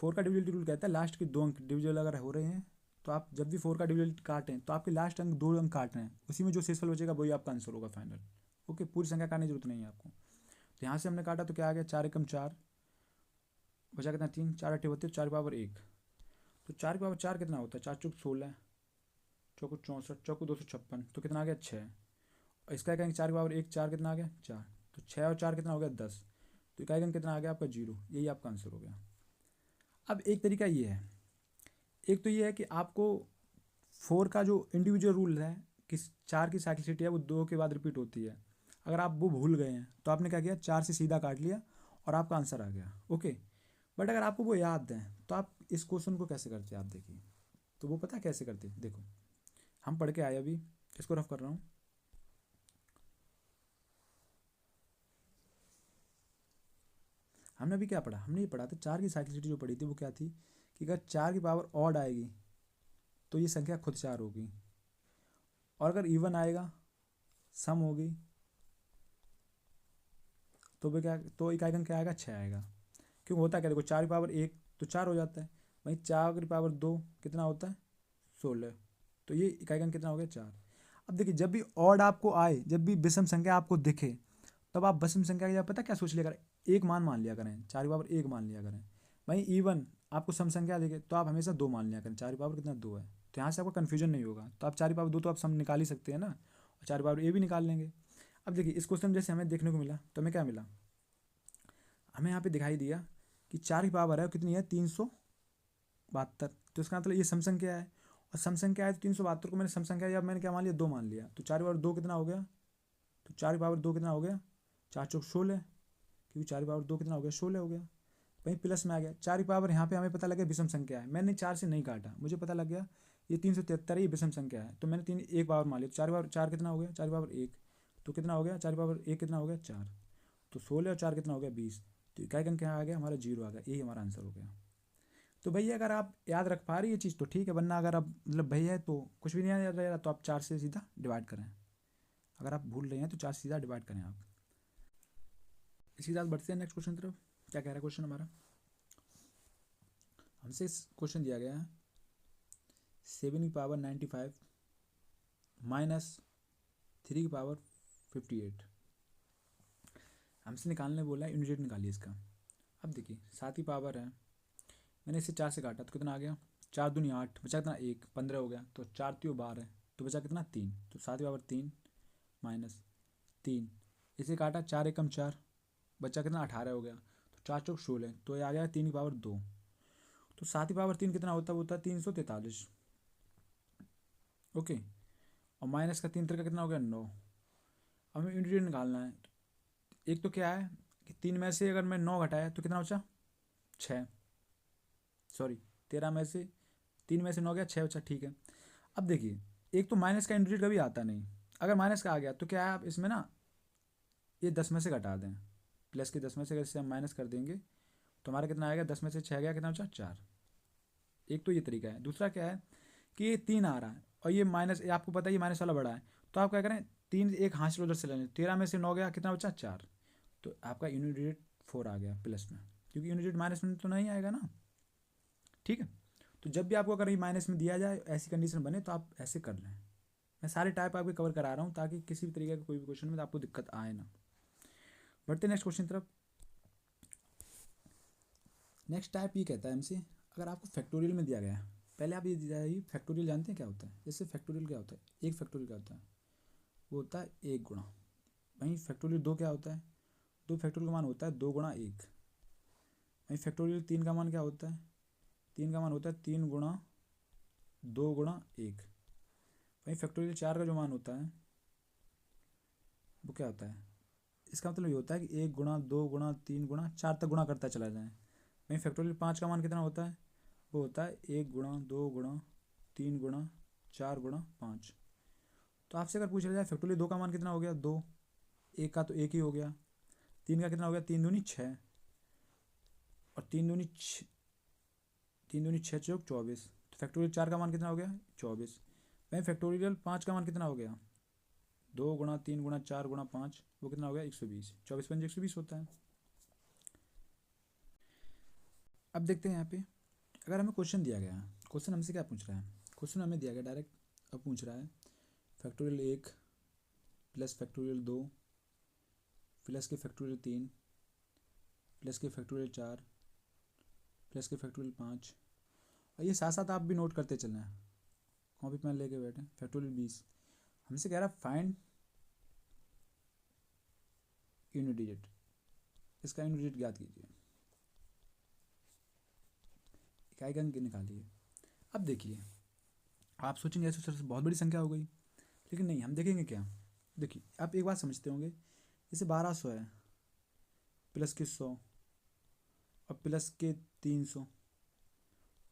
का डिविजिबिलिटी रूल कहता है लास्ट के 2 अंक डिविजिबल अगर हो रहे हैं, तो आप जब भी 4 का डिविजिबल काटें तो आपके लास्ट अंक 2 अंक काट रहे हैं, उसी में जो शेषफल बचेगा वही आपका आंसर होगा फाइनल। ओके, पूरी संख्या काटने की जरूरत नहीं है आपको। तो यहाँ से हमने काटा तो क्या आ गया 4 एकम 4 बचा कितना 3, 4 अट्ठे 32, 4 पावर 1। तो 4 पावर 4 कितना होता है 4 चौक 16, चौको 64, चौको 256, तो कितना आ गया 6। और इसका कहेंगे 4 पावर 1 4 कितना आ गया 4, तो 6 और 4 कितना हो गया 10, तो इकाई अंक कितना आ गया आपका 0, यही आपका आंसर हो गया। अब एक तरीका ये है, एक तो ये है कि आपको 4 का जो इंडिविजुअल रूल है कि 4 की साइक्लिसिटी है वो 2 के बाद रिपीट होती है, अगर आप वो भूल गए हैं तो आपने क्या किया 4 से सीधा काट लिया और आपका आंसर आ गया। ओके, बट अगर आपको वो याद है तो आप इस क्वेश्चन को कैसे करते हैं आप देखिए। तो वो पता है कैसे करते हैं, देखो हम पढ़ के आए, अभी इसको रफ कर रहा हूँ। हमने अभी क्या पढ़ा, हमने ये पढ़ा था 4 की साइक्लिसिटी जो पढ़ी थी वो क्या थी कि अगर 4 की पावर ऑड आएगी तो ये संख्या खुद 4 होगी, और अगर इवन आएगा सम होगी तो वो क्या, तो इकाई अंक क्या आएगा 6 आएगा। क्यों होता है क्या, देखो 4 की पावर 1 तो 4 हो जाता है, वहीं 4 की पावर 2 कितना होता है 16, तो ये इकाई अंक कितना हो गया 4। अब देखिए जब भी ऑड आपको आए, जब भी विषम संख्या आपको दिखे, तब आप विषम संख्या की जगह पता क्या सोच लिया करें, एक मान लिया करें, 4 की पावर 1 मान लिया करें। वहीं इवन आपको सम संख्या देखे तो आप हमेशा 2 मान लिया करें, 4 की पावर कितना 2 है, तो यहाँ से आपको कन्फ्यूजन नहीं होगा। तो आप 4 की पावर 2 तो आप सम निकाल ही सकते हैं ना, और 4 की पावर ए भी निकाल लेंगे। अब देखिए इस क्वेश्चन जैसे हमें देखने को मिला, तो हमें क्या मिला, हमें यहाँ पे दिखाई दिया कि 4 की पावर है कितनी है 372, तो इसका मतलब ये सम संख्या है, और सम संख्या है तो 372 को मैंने सम संख्या या मैंने क्या मान लिया 2 मान लिया, तो 4 की पावर 2 कितना हो गया, तो 4 की पावर 2 कितना हो गया 4 चौक 16, क्योंकि 4 की पावर 2 कितना हो गया 16 हो गया। वहीं प्लस में आ गया 4 की पावर, यहाँ पे हमें पता लगा विषम संख्या है, मैंने 4 से नहीं काटा, मुझे पता लग गया ये 373 ये विषम संख्या है, तो मैंने 3 एक पावर मान लिया, 4 की पावर 4 कितना हो गया 4 की पावर 1, तो कितना हो गया 4 की पावर 1 कितना हो गया 4, तो 16 और 4 कितना हो गया 20, तो इकाई अंक क्या आ गया हमारा 0 आ गया, यही हमारा आंसर हो गया। तो भैया अगर आप याद रख पा रही ये चीज़ तो ठीक है, वरना अगर आप मतलब भैया है तो कुछ भी नहीं याद रहेगा, तो आप 4 से सीधा डिवाइड करें, अगर आप भूल रहे हैं तो 4 से सीधा डिवाइड करें आप। इसी के साथ बढ़ते हैं नेक्स्ट क्वेश्चन तरफ। क्या कह रहा है क्वेश्चन हमारा, हमसे क्वेश्चन दिया गया है 7 की पावर 95 माइनस 3 की पावर 58, हमसे निकालने बोला है, यूनिट निकालिए इसका। अब देखिए 7 की पावर है, मैंने इसे 4 से काटा तो कितना आ गया 4 दूनी 8, बचा कितना 1 15 हो गया, तो 4 3 12 तो बचा कितना 3, तो 7 की पावर 3 माइनस 3, इसे काटा 4 एकम 4 बचा कितना 18 हो गया, तो 4 चौक 16, तो ये आ गया 3 की पावर 2, तो 7 की पावर 3 कितना होता है, वो होता है 343। ओके, और माइनस का 3 का कितना हो गया 9। अब हमें यूनिट निकालना है, एक तो क्या है कि 3 में से अगर मैं 9 घटाया तो कितना बचा 6, सॉरी 13 में से 3 में से 9 गया 6 बचा, ठीक है। अब देखिए एक तो माइनस का यूनिट कभी आता नहीं, अगर माइनस का आ गया तो क्या है आप इसमें ना ये 10 में से घटा दें, प्लस के 10 में से अगर हम माइनस कर देंगे तो हमारा कितना आएगा 10 में से 6 गया कितना बचा 4। एक तो ये तरीका है। दूसरा क्या है कि ये 3 आ रहा है और ये माइनस, आपको पता है ये माइनस वाला बड़ा है, तो आप क्या करें 3 एक हाथ से उधर से लें, 13 में से 9 गया कितना बचा 4, तो आपका यूनिट 4 आ गया प्लस में, क्योंकि यूनिट माइनस में तो नहीं आएगा ना, ठीक है। तो जब भी आपको अगर ये माइनस में दिया जाए ऐसी कंडीशन बने तो आप ऐसे कर लें। मैं सारे टाइप आपके कवर करा रहा हूँ ताकि किसी भी तरीके का कोई भी क्वेश्चन में आपको दिक्कत आए ना। बढ़ते नेक्स्ट क्वेश्चन तरफ। नेक्स्ट टाइप ये कहता है हमसे, अगर आपको फैक्टोरियल में दिया गया है, पहले आप ये दिया है फैक्टोरियल जानते हैं क्या होता है? जैसे फैक्टोरियल क्या होता है, एक फैक्टोरियल क्या होता है, वो होता है एक गुणा, वहीं फैक्टोरियल दो क्या होता है, दो फैक्टोरियल का मान होता है दो गुणा एक। वहीं फैक्टोरियल तीन का मान क्या होता है, तीन का मान होता है तीन गुणा दो गुणा एक। वहीं फैक्टोरियल चार का जो मान होता है वो क्या होता है, इसका मतलब ये होता है कि एक गुणा दो गुणा तीन गुणा चार तक गुणा करता चला जाए। वहीं फैक्टोरियल पाँच का मान कितना होता है, वो होता है एक गुणा दो गुणा तीन गुणा चार गुणा पाँच। तो आपसे अगर पूछा जाए फैक्टोरियल दो का मान कितना हो गया, दो, एक का तो एक ही हो गया, तीन का कितना हो गया, तीन दूनी छः, और तीन दूनी छः चौक 24। तो फैक्टोरियल चार का मान कितना हो गया, 24। वहीं फैक्टोरियल पाँच का मान कितना हो गया, दो गुणा तीन गुणा चार गुणा पाँच, वो कितना हो गया 120। 24 पंजे 120 होता है। अब देखते हैं यहाँ पे, अगर हमें क्वेश्चन दिया गया है, क्वेश्चन हमसे क्या पूछ रहा है, क्वेश्चन हमें दिया गया डायरेक्ट अब पूछ रहा है फैक्टोरियल एक प्लस फैक्टोरियल दो प्लस के फैक्टोरियल तीन प्लस के फैक्टोरियल चार प्लस के फैक्टोरियल पाँच। और ये साथ साथ आप भी नोट करते चलना है, कॉपी पेन लेके बैठे। फैक्टोरियल 20 हमसे कह रहा है फाइंड यूनिट डिजिट, इसका यूनिट डिजिट ज्ञात कीजिए, इकाई का अंक निकालिए। अब देखिए आप सोचेंगे ऐसे सर बहुत बड़ी संख्या हो गई, लेकिन नहीं, हम देखेंगे क्या। देखिए आप एक बात समझते होंगे, जैसे 1200 है प्लस के 100 और प्लस के 300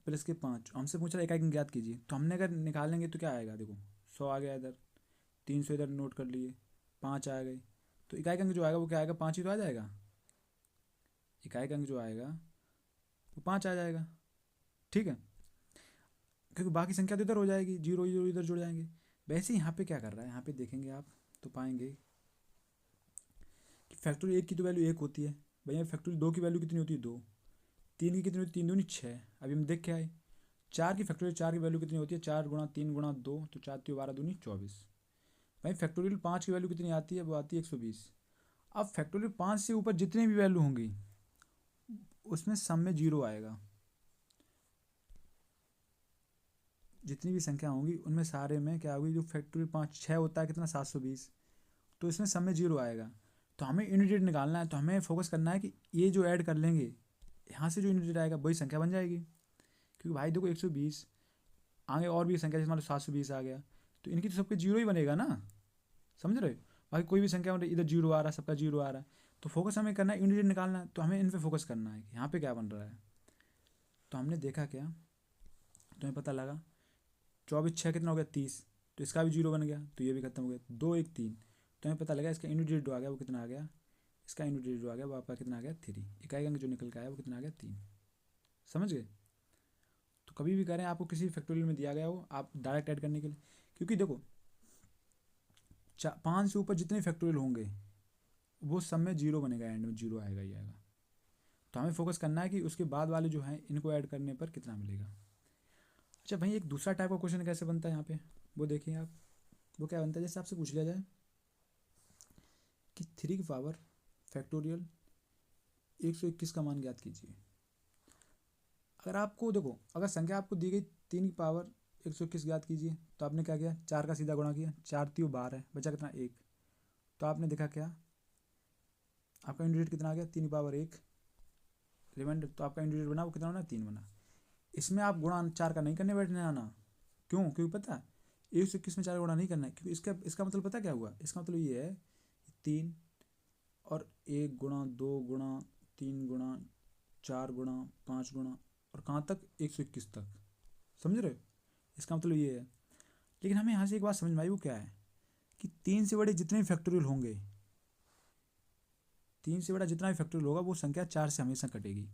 प्लस के 5, हमसे पूछ रहा है इकाई का अंक ज्ञात कीजिए। तो हमने अगर निकालेंगे तो क्या आएगा, देखो 100 आ गया इधर, 300 इधर नोट कर लिए, 5 आ गए, तो इकाई का अंक जो आएगा वो क्या आएगा, 5 ही तो आ जाएगा। इकाई का अंक जो आएगा वो 5 आ जाएगा, ठीक है, क्योंकि बाकी संख्या तो इधर हो जाएगी, जीरो जीरो इधर जुड़ जाएंगे। वैसे यहाँ पे क्या कर रहा है, यहाँ पे देखेंगे आप तो पाएंगे कि फैक्टोरियल एक की तो वैल्यू एक होती है, भैया फैक्टोरियल दो की वैल्यू कितनी होती है, दो, तीन की कितनी होती है, तीन दूनी छः, अभी हम देख के आए। चार की फैक्टोरियल चार की वैल्यू कितनी होती है, चार गुणा तीन गुणा दो, तो चार तीन 12 दूनी 24। भाई फैक्टोरियल पाँच की वैल्यू कितनी आती है, वो आती है 120। अब फैक्टोरियल पाँच से ऊपर जितनी भी वैल्यू होंगी उसमें सम में जीरो आएगा, जितनी भी संख्या होंगी उनमें सारे में क्या होगी, जो फैक्टोरियल पाँच छः होता है कितना 720, तो इसमें सम में जीरो आएगा। तो हमें यूनिट डिजिट निकालना है, तो हमें फोकस करना है कि ये जो ऐड कर लेंगे यहाँ से जो यूनिट डिजिट आएगा वही संख्या बन जाएगी। क्योंकि भाई देखो 120 आगे और भी संख्या, जैसे मान लो 720 आ गया, तो इनकी तो सबके जीरो ही बनेगा ना, समझ रहे हो। बाकी कोई भी संख्या मतलब इधर जीरो आ रहा है, सबका जीरो आ रहा है, तो फोकस हमें करना है यूनिट डिजिट निकालना है, तो हमें इन पर फोकस करना है कि यहाँ पे क्या बन रहा है। तो हमने देखा क्या, तुम्हें पता लगा 24 छः कितना हो गया 30, तो इसका भी जीरो बन गया, तो ये भी खत्म हो गया, दो एक तीन, तो हमें पता लगा इसका यूनिट डिजिट जो आ गया वो कितना आ गया, इसका यूनिट डिजिट जो आ गया वो आपका कितना आ गया 3। इकाई अंक जो निकल के आया वो कितना आ गया 3, समझ गए। तो कभी भी करें आपको किसी फैक्टोरियल में दिया गया हो आप डायरेक्ट ऐड करने के लिए, क्योंकि देखो 5 से ऊपर जितने फैक्टोरियल होंगे वो सब में जीरो बनेगा, एंड में जीरो आएगा ही आएगा। तो हमें फोकस करना है कि उसके बाद वाले जो हैं इनको ऐड करने पर कितना मिलेगा। अच्छा भाई एक दूसरा टाइप का क्वेश्चन कैसे बनता है यहाँ पे, वो देखिए आप, वो क्या बनता है, जैसे आपसे पूछ लिया जाए कि 3 की पावर फैक्टोरियल 121 का मान ज्ञात कीजिए। अगर आपको देखो, अगर संख्या आपको दी गई 3 की पावर 121 ज्ञात कीजिए, तो आपने क्या किया, चार का सीधा गुणा किया, चार तीन 12 है, बचा कितना एक, तो आपने देखा क्या आपका यूनिट कितना आ गया 3 की पावर एक रिमाइंडर, तो आपका यूनिट बना वो कितना बना 3 बना। इसमें आप गुणा चार का नहीं करने बैठने आना, क्यों, क्योंकि पता है 121 में चार गुणा नहीं करना है, क्योंकि इसका मतलब पता क्या हुआ, इसका मतलब ये है 3 और एक गुणा दो गुणा तीन गुणा चार गुणा पाँच गुणा और कहाँ तक 121 तक, समझ रहे हो। इसका मतलब ये है, लेकिन हमें यहाँ से एक बात समझ में आई, वो क्या है कि तीन से बड़े जितने भी फैक्टोरियल होंगे, तीन से बड़ा जितना भी फैक्टोरियल होगा वो संख्या चार से हमेशा कटेगी।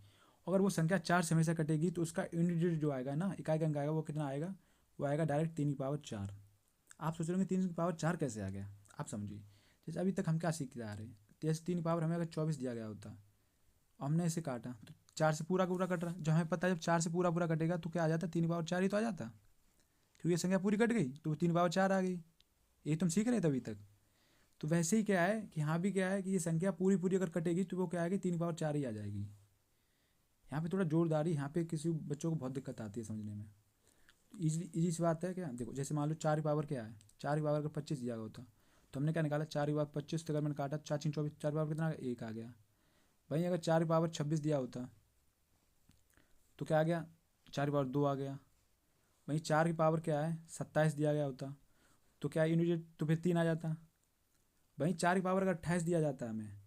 अगर वो संख्या चार से हमेशा कटेगी तो उसका यूनिट डिजिट जो आएगा ना, इकाई का अंक आएगा वो कितना आएगा, वो आएगा डायरेक्ट 3 की पावर 4। आप सोच रहे होंगे 3 की पावर 4 कैसे आ गया, आप समझिए। जैसे अभी तक हम क्या सीखते आ रहे हैं, जैसे 3 की पावर हमें अगर 24 दिया गया होता, हमने इसे काटा तो 4 से पूरा पूरा कट रहा है। जब हमें पता है जब 4 से पूरा पूरा कटेगा तो क्या आ जाता, 3/4 ही तो आ जाता, क्योंकि ये संख्या पूरी कट गई तो 3/4 आ गई। ये तुम सीख रहे थे अभी तक। तो वैसे ही क्या है कि यहाँ भी क्या है कि ये संख्या पूरी पूरी अगर कटेगी तो वो क्या आएगी, 3/4 ही आ जाएगी। यहाँ पे थोड़ा जोरदारी, यहाँ पे किसी बच्चों को बहुत दिक्कत आती है समझने में। इजी सी बात है क्या, देखो जैसे मान लो 4 क्या है, 4 अगर 25 दिया होता तो हमने क्या निकाला, 4 25, तो अगर मैंने काटा 4 × 24, 4 कितना आ गया, 1 आ गया। वहीं अगर 4 26 दिया होता तो क्या आ गया, 4 2 आ गया। वहीं 4 क्या है, 27 दिया गया होता तो क्या यूनिट, तो फिर 3 आ जाता। वहीं 4 अगर 28 दिया जाता है हमें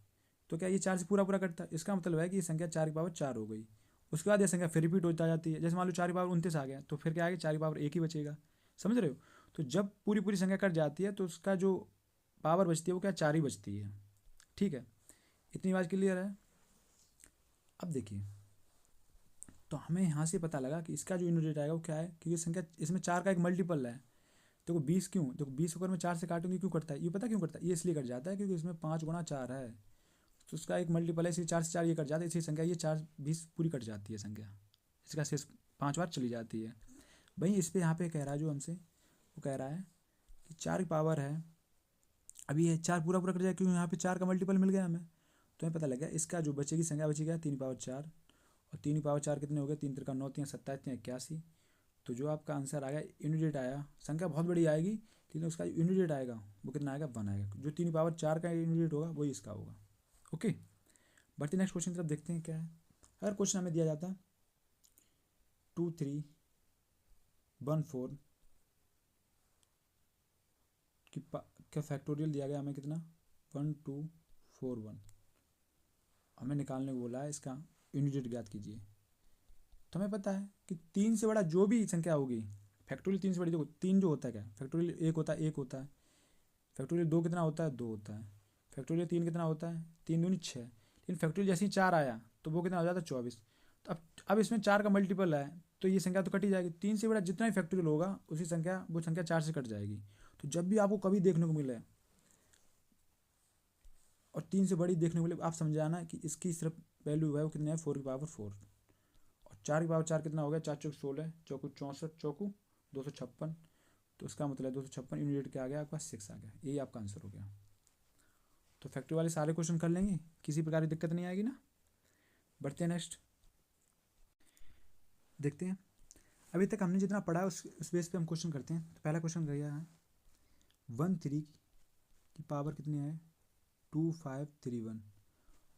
तो क्या ये 4 से पूरा पूरा कटता। इसका मतलब है कि ये संख्या 4 हो गई। उसके बाद ये संख्या फिर रिपीट होता जाती है। जैसे मान लो 4 29 आ गया तो फिर क्या आएगा, 4 1 ही बचेगा। समझ रहे हो। तो जब पूरी पूरी संख्या कट जाती है तो उसका जो पावर बचती है वो क्या, 4 ही बचती है। ठीक है, इतनी बात क्लियर है। अब देखिए, तो हमें यहाँ से पता लगा कि इसका जो यूनिट आएगा वो क्या है, क्योंकि संख्या इसमें 4 का एक मल्टीपल है। देखो 20 क्यों, देखो 20 अगर मैं 4 से काटूंगी क्यों कटता है, ये पता क्यों कटता है, ये इसलिए कट जाता है क्योंकि इसमें 5 × 4 है, तो उसका एक मल्टीपल है, इसलिए 4 से 4 ये कट जाता है, इसलिए संख्या ये 4 20 पूरी कट जाती है संख्या, इसका शेष 5 बार चली जाती है। भाई इस पर यहाँ पे कह रहा है जो हमसे, वो कह रहा है कि 4 है, अभी ये 4 पूरा पूरा कट जाए क्योंकि यहाँ पे 4 का मल्टीपल मिल गया हमें। तो हमें पता लग गया इसका जो बचेगी संख्या बचेगा 3/4, और 3/4 कितने हो गए, 3 3 9 3 27 3 81। तो जो आपका आंसर आ गया, यूनिट आया, संख्या बहुत बड़ी आएगी लेकिन उसका यूनिट आएगा वो कितना आएगा, 1 आएगा। जो 3/4 का यूनिट होगा वही इसका होगा। ओके, बढ़ते नेक्स्ट क्वेश्चन की तरफ, देखते हैं क्या है। अगर क्वेश्चन हमें दिया जाता 2 3 1 4 कि क्या फैक्टोरियल दिया गया हमें कितना, 1 2 4 1, हमें निकालने को बोला है इसका यूनिट ज्ञात कीजिए। तो हमें पता है कि 3 से बड़ा जो भी संख्या होगी, फैक्टोरियल 3 से बड़ी, देखो 3 जो होता है क्या, फैक्टोरियल 1 होता है, 1 होता है। फैक्टोरियल 2 कितना होता है, 2 होता है। फैक्टोरियल 3 कितना होता है, 3 दूनी 6। लेकिन फैक्टोरियल जैसे ही 4 आया तो वो कितना हो जाता है, 24। तो अब इसमें 4 का मल्टीपल है तो ये संख्या तो कट ही जाएगी। 3 से बड़ा जितना ही फैक्टोरियल होगा उसी संख्या, वो संख्या 4 से कट जाएगी। तो जब भी आपको कभी देखने को मिले और 3 से बड़ी देखने को मिले, आप समझाना कि इसकी सिर्फ वैल्यू है वो कितनी है, 4 और 4 कितना हो गया, 4 चौक 16, चौकू 64, चौकू 256। तो इसका मतलब 256 यूनिट क्या आ गया आपका, 6 आ गया। यही आपका आंसर हो गया। तो फैक्ट्री वाले सारे क्वेश्चन कर लेंगे, किसी प्रकार की दिक्कत नहीं आएगी ना। बढ़ते हैं नेक्स्ट, देखते हैं। अभी तक हमने जितना पढ़ा है उस बेस पे हम क्वेश्चन करते हैं। तो पहला क्वेश्चन गया है 1 3 की पावर कितनी है, 2 5 3 1।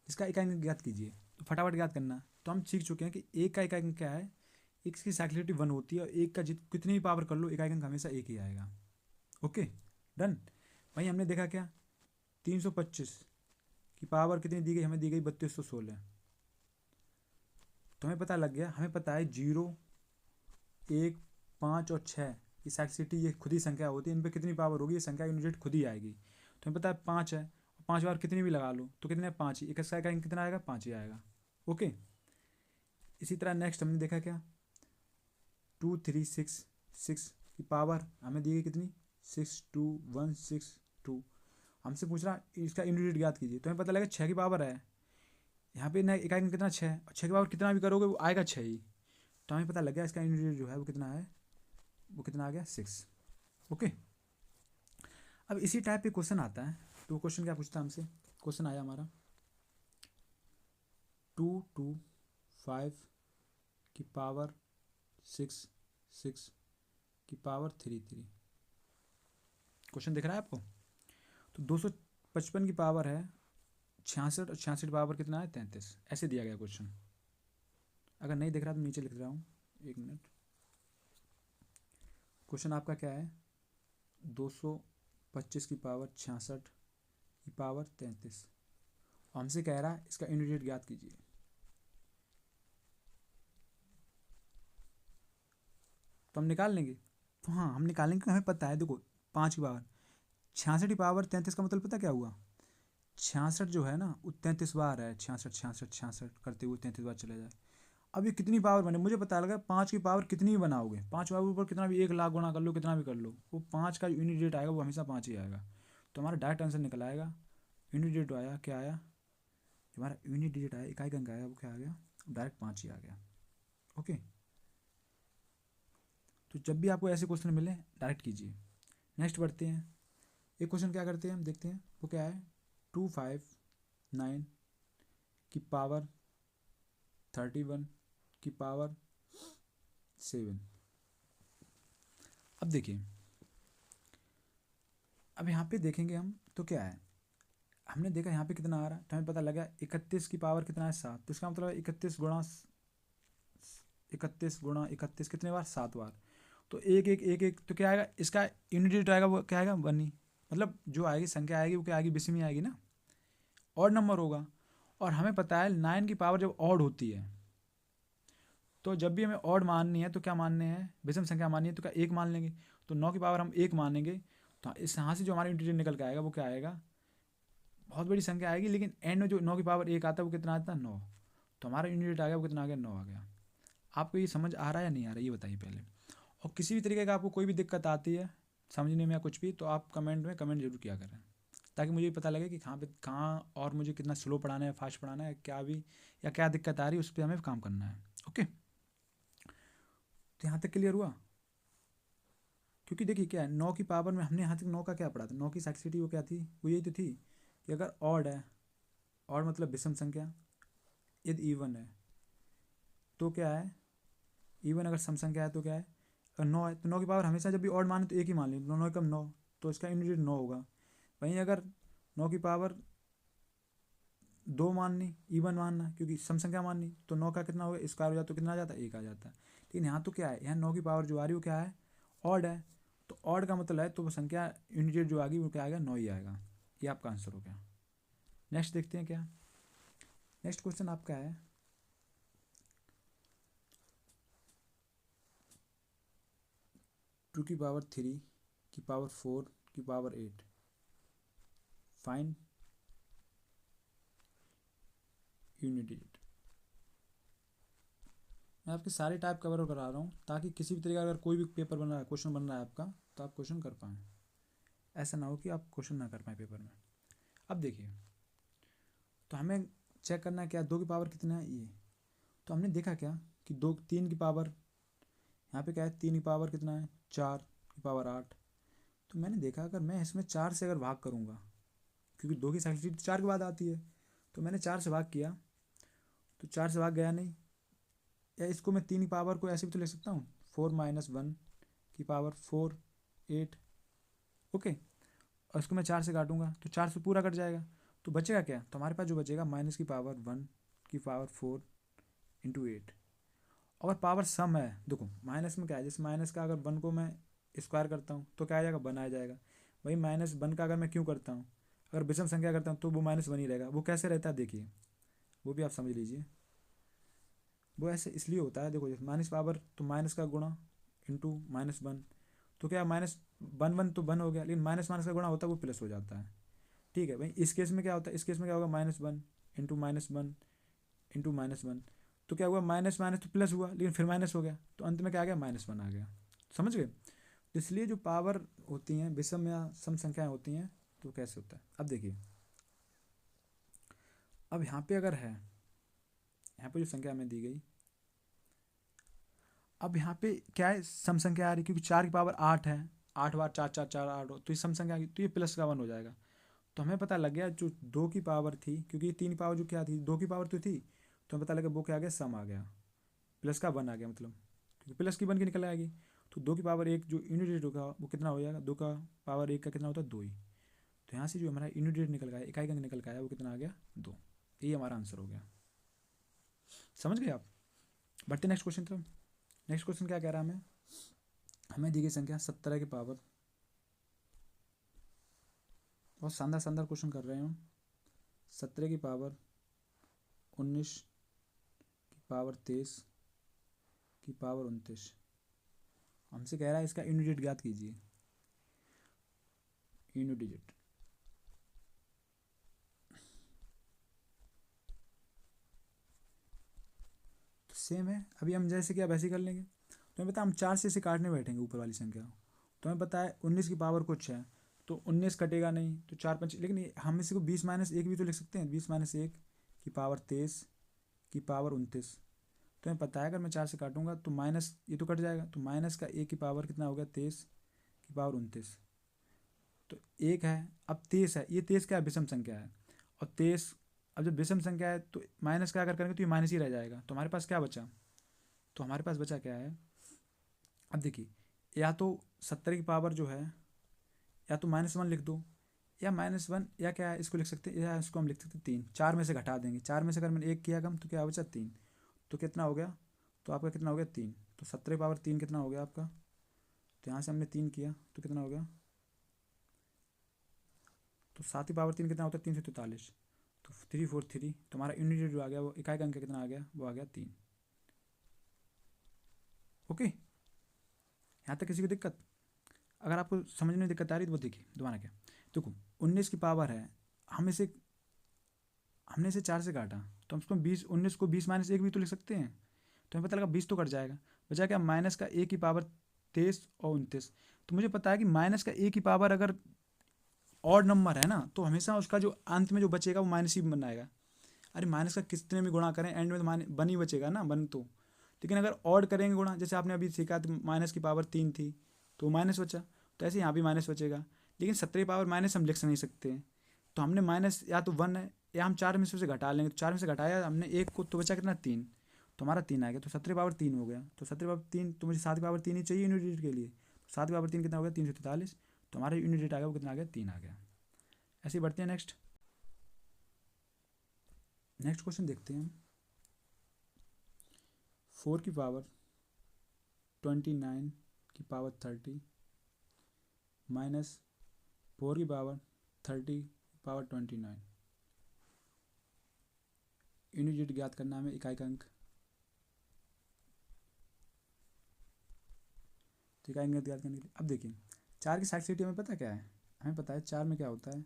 इसका इकाई अंक ज्ञात कीजिए। तो फटाफट ज्ञात करना। तो हम सीख चुके हैं कि एक का इकाई अंक क्या है, एक की साइक्लिसिटी 1 होती है और एक का कितनी भी पावर कर लो इकाई अंक हमेशा एक ही आएगा। Okay done. वहीं हमने देखा क्या, 325 की पावर कितनी दी गई, हमें दी गई 3216। तो हमें पता लग गया, हमें पता है 0 1 5 और 6 की साइक्लिसिटी ये खुद ही संख्या होती है, इन पर कितनी पावर होगी ये संख्या यूनिट खुद ही आएगी। तो हमें पता है 5 है, 5 बार कितनी भी लगा लो तो कितने, 5 ही, एक इकाई कितना आएगा, 5 ही आएगा। ओके, इसी तरह नेक्स्ट हमने देखा क्या, 2 3 6 की पावर हमें दी गई कितनी, 6 2 1 6 2। हमसे पूछ रहा इसका यूनिट ज्ञात कीजिए। तो हमें पता लगा 6 की पावर है, यहाँ पे ना इकाई कितना 6, और 6 की पावर कितना भी करोगे वो आएगा 6 ही। तो हमें पता लग गया इसका यूनिट जो है वो कितना है, वो कितना आ गया, 6। ओके, अब इसी टाइप पे क्वेश्चन आता है। तो क्वेश्चन क्या पूछता है हमसे, क्वेश्चन आया हमारा 2 2 5 की पावर 6 6 की पावर 3 3। क्वेश्चन दिख रहा है आपको। तो 255 की पावर है 66 और 66 की पावर कितना है, 33। ऐसे दिया गया क्वेश्चन। अगर नहीं दिख रहा तो नीचे लिख रहा हूँ, 1 मिनट। क्वेश्चन आपका क्या है, 225 की पावर 66 की पावर 33। हमसे कह रहा है इसका यूनिट ज्ञात कीजिए। तो हम निकाल लेंगे। तो हाँ हम निकालेंगे, हमें पता है देखो 5 की पावर 66 की पावर 33 का मतलब पता क्या हुआ, 66 जो है ना वो 33 बार है, 66 66 66 करते हुए 33 बार चले जाए। अब ये कितनी पावर बने मुझे पता लगा, 5 की पावर कितनी भी बनाओगे, 5 पावर ऊपर कितना भी 1 लाख गुणा कर लो, कितना भी कर लो, वो 5 का यूनिट डेट आएगा वो हमेशा 5 ही आएगा। तो हमारा डायरेक्ट आंसर निकल आएगा, यूनिट डेट आया क्या आया, जो हमारा यूनिट डिजिट आया इकाई का अंक आया वो क्या आ गया, डायरेक्ट 5 ही आ गया। ओके, तो जब भी आपको ऐसे क्वेश्चन मिले डायरेक्ट कीजिए। नेक्स्ट बढ़ते हैं, एक क्वेश्चन क्या करते हैं हम देखते हैं, वो क्या है, 259 की पावर 31 की पावर 7। अब देखिए, अब यहाँ पे देखेंगे हम तो क्या है, हमने देखा यहाँ पे कितना आ रहा है, तो हमें पता लगा 31 की पावर कितना है 7, तो इसका मतलब 31 गुणा 31 कितने बार, 7 बार। तो एक तो क्या आएगा, इसका यूनिट डिजिट आएगा वो क्या आएगा, 1 ही, मतलब जो आएगी संख्या आएगी वो क्या आएगी, विषम ही आएगी ना, ऑड नंबर होगा। और हमें पता है 9 की पावर जब ऑड होती है, तो जब भी हमें ऑड माननी है तो क्या मानने हैं, विषम संख्या माननी है तो क्या 1 मान लेंगे। तो 9 की पावर हम 1 मानेंगे, तो इस यहाँ से जो हमारा इंटीजर निकल के आएगा वो क्या आएगा, बहुत बड़ी संख्या आएगी, लेकिन एंड में जो 9 की पावर 1 आता है वो कितना आता है, 9। तो हमारा यूनिट आ गया वो कितना आ गया, 9 आ गया। आपको ये समझ आ रहा है या नहीं आ रहा है, ये बताइए पहले। और किसी भी तरीके का आपको कोई भी दिक्कत आती है समझने में या कुछ भी, तो आप कमेंट में कमेंट जरूर किया करें, ताकि मुझे भी पता लगे कि कहाँ और मुझे कितना स्लो पढ़ाना है, फास्ट पढ़ाना है, क्या भी या क्या दिक्कत आ रही है, उस पर हमें काम करना है। ओके, तो यहाँ तक क्लियर हुआ। क्योंकि देखिए क्या है, 9 की पावर में हमने यहाँ तक 9 का क्या पढ़ा था, 9 की साइक्सिटी वो क्या थी, वो यही तो थी कि अगर ऑड है, ऑड मतलब विषम संख्या, यदि इवन है तो क्या है, इवन अगर सम संख्या है तो क्या है, अगर 9 है तो 9 की पावर हमेशा जब भी ऑड माने तो 1 ही मान ली, 9 कम 9, तो इसका यूनिट 9 होगा। वहीं अगर 9 की पावर 2 माननी, इवन मानना क्योंकि सम संख्या माननी, तो 9 का कितना होगा, स्क्वायर हो जाता तो कितना आ जाता है, 1 आ जाता है। लेकिन यहाँ तो क्या है, यहाँ 9 की पावर जो आ रही है वो क्या है, ऑड है, तो ऑड का मतलब है तो वो संख्या यूनिट जो आ गई वो क्या आएगा, 9 ही आएगा। ये आपका आंसर हो गया। नेक्स्ट देखते हैं क्या, नेक्स्ट क्वेश्चन आपका है 2 की पावर 3 की पावर 4 की पावर 8, फाइंड यूनिट डिजिट। मैं आपके सारे टाइप कवर करा रहा हूँ ताकि किसी भी तरीके का अगर कोई भी पेपर बन रहा है, क्वेश्चन बन रहा है आपका, तो आप क्वेश्चन कर पाएँ, ऐसा ना हो कि आप क्वेश्चन ना कर पाएँ पेपर में। अब देखिए, तो हमें चेक करना है क्या, 2 की पावर कितना है ये, तो हमने देखा क्या कि 3 की पावर, यहाँ पे क्या है 3 की पावर कितना है 4 की पावर 8। तो मैंने देखा अगर मैं इसमें 4 से अगर भाग करूँगा, क्योंकि 2 की साइक्लिसिटी 4 के बाद आती है, तो मैंने 4 से भाग किया तो 4 से भाग गया नहीं, या इसको मैं 3 की पावर को ऐसे भी तो ले सकता हूँ, 4 - 1 की पावर 4 8। ओके, और इसको मैं 4 से काटूंगा तो 4 से पूरा कट जाएगा, तो बचेगा क्या, तो हमारे पास जो बचेगा माइनस की पावर 1 की पावर 4 इंटू 8। अगर पावर सम है, देखो माइनस में क्या है, जैसे माइनस का अगर 1 को मैं स्क्वायर करता हूँ तो क्या आ जाएगा, 1 आ जाएगा। वही -1 का अगर मैं क्यों करता हूँ, अगर विषम संख्या करता हूँ तो वो -1 ही रहेगा। वो कैसे रहता है देखिए, वो भी आप समझ लीजिए। वो ऐसे इसलिए होता है, देखो जैसे माइनस पावर तो माइनस का गुणा इंटू -1, तो क्या -1 तो 1 हो गया, लेकिन माइनस माइनस का गुणा होता है वो प्लस हो जाता है। ठीक है भाई, इस केस में क्या होता है, इस केस में क्या होगा, -1 इंटू -1 इंटू -1, तो क्या हुआ, माइनस माइनस तो प्लस हुआ, लेकिन फिर माइनस हो गया, तो अंत में क्या आ गया, -1 आ गया। समझ गए। तो इसलिए जो पावर होती हैं, विषम या सम संख्याएं होती हैं, तो कैसे होता है। अब देखिए, अब यहाँ पे अगर है, यहाँ पे जो संख्या हमें दी गई, अब यहाँ पे क्या है, सम संख्या आ रही, क्योंकि 4 की पावर 8 है, 8 बार 4 4 4 8 हो, तो ये सम संख्या आ गई, तो ये प्लस का 1 हो जाएगा। तो हमें पता लग गया जो 2 की पावर थी, क्योंकि 3 की पावर जो क्या थी, 2 की पावर तो थी, तो हमें पता लगा वो क्या आ गया, सम आ गया, प्लस का 1 आ गया, मतलब क्योंकि प्लस की 1 की निकल आएगी। तो 2 की पावर 1 जो यूनिट डिजिट होगा वो कितना हो जाएगा, 2 का पावर 1 का कितना होता है, 2 ही। तो यहाँ से जो हमारा यूनिट डिजिट निकल गया, इकाई अंक निकल के आया, वो कितना आ गया, 2। यही हमारा आंसर हो गया। समझ गए आप। बढ़ते नेक्स्ट क्वेश्चन तो, नेक्स्ट क्वेश्चन क्या कह रहा है, हमें दी गई संख्या 17 की पावर, बहुत शानदार शानदार क्वेश्चन कर रहे हैं, 17 की पावर 19 की पावर 23 की पावर 29। हमसे कह रहा है इसका यूनिट डिजिट ज्ञात कीजिए। यूनिट डिजिट तो सेम है, अभी हम जैसे कि अब ऐसे ही कर लेंगे। तो हमें पता है हम 4 से इसे काटने बैठेंगे ऊपर वाली संख्या, तो हमें पता है 19 की पावर कुछ है, तो 19 कटेगा नहीं, तो 4 5, लेकिन हम इसी को 20 - 1 भी तो लिख सकते हैं, 20 - 1 की पावर 23 की पावर 29। तो हमें पता है अगर मैं 4 से काटूंगा तो माइनस ये तो कट जाएगा, तो माइनस का ए की पावर कितना हो गया 23 की पावर 29। तो एक है, अब 23 है, ये 23 क्या है, विषम संख्या है, और 23 अब जब विषम संख्या है तो माइनस का अगर करेंगे तो ये माइनस ही रह जाएगा। तो हमारे पास क्या बचा, तो हमारे पास बचा क्या है, अब देखिए या तो 70 की पावर जो है या तो -1 लिख दो, या -1 या क्या है इसको लिख सकते हैं, या इसको हम लिख सकते हैं 3, 4 में से घटा देंगे, 4 में से अगर मैंने 1 किया कम तो क्या बचा 3, तो कितना हो गया, तो आपका कितना हो गया 3। तो 70 पावर 3 कितना हो गया आपका, तो यहाँ से हमने 3 किया तो कितना हो गया, तो 7 की पावर 3 कितना होता है 343, तो 343, तो हमारा यूनिट जो आ गया वो इकाई का अंक कितना आ गया, वो आ गया 3। ओके, यहाँ तक किसी को दिक्कत, अगर आपको समझने में दिक्कत आ रही है तो वो देखिए दोबारा क्या, देखो 19 की पावर है, हमने इसे 4 से काटा, तो हम उसको 20, 19 को 20 -1 भी तो लिख सकते हैं, तो हमें पता लगा 20 तो कट जाएगा, बचा क्या माइनस का ए की पावर 23 और 29। तो मुझे पता है कि माइनस का ए की पावर अगर ऑड नंबर है ना तो हमेशा उसका जो अंत में जो बचेगा वो माइनस ही बनाएगा। अरे माइनस का कितने भी गुणा करें एंड में तो बन ही बचेगा ना, बन तो, लेकिन अगर ऑड करेंगे गुणा, जैसे आपने अभी सीखा तो माइनस की पावर 3 थी तो माइनस बचा, तो ऐसे यहाँ भी माइनस बचेगा, लेकिन 70 पावर माइनस हम लिख नहीं सकते हैं, तो हमने माइनस या तो 1 है या हम 4 में से घटा लेंगे, तो 4 में से घटाया हमने 1 को तो बचा कितना 3, तो हमारा 3 आ गया, तो 70 पावर 3 हो गया, तो 70 पावर 3, तो मुझे 7 पावर 3 ही चाहिए यूनिट के लिए, तो 7 पावर 3 कितना हो गया 343, तो हमारा यूनिट आ गया वो कितना आ गया 3 आ गया। ऐसे ही बढ़ते हैं नेक्स्ट क्वेश्चन देखते हैं हम। 4 की पावर 29 की पावर 30 माइनस 4 की पावर 30 की पावर 29, यूनिट ज्ञात करना हमें, इकाई का अंक, तो इकाई अंक ज्ञात करने के लिए अब देखिए 4 की साइड हमें पता क्या है, हमें पता है 4 में क्या होता है,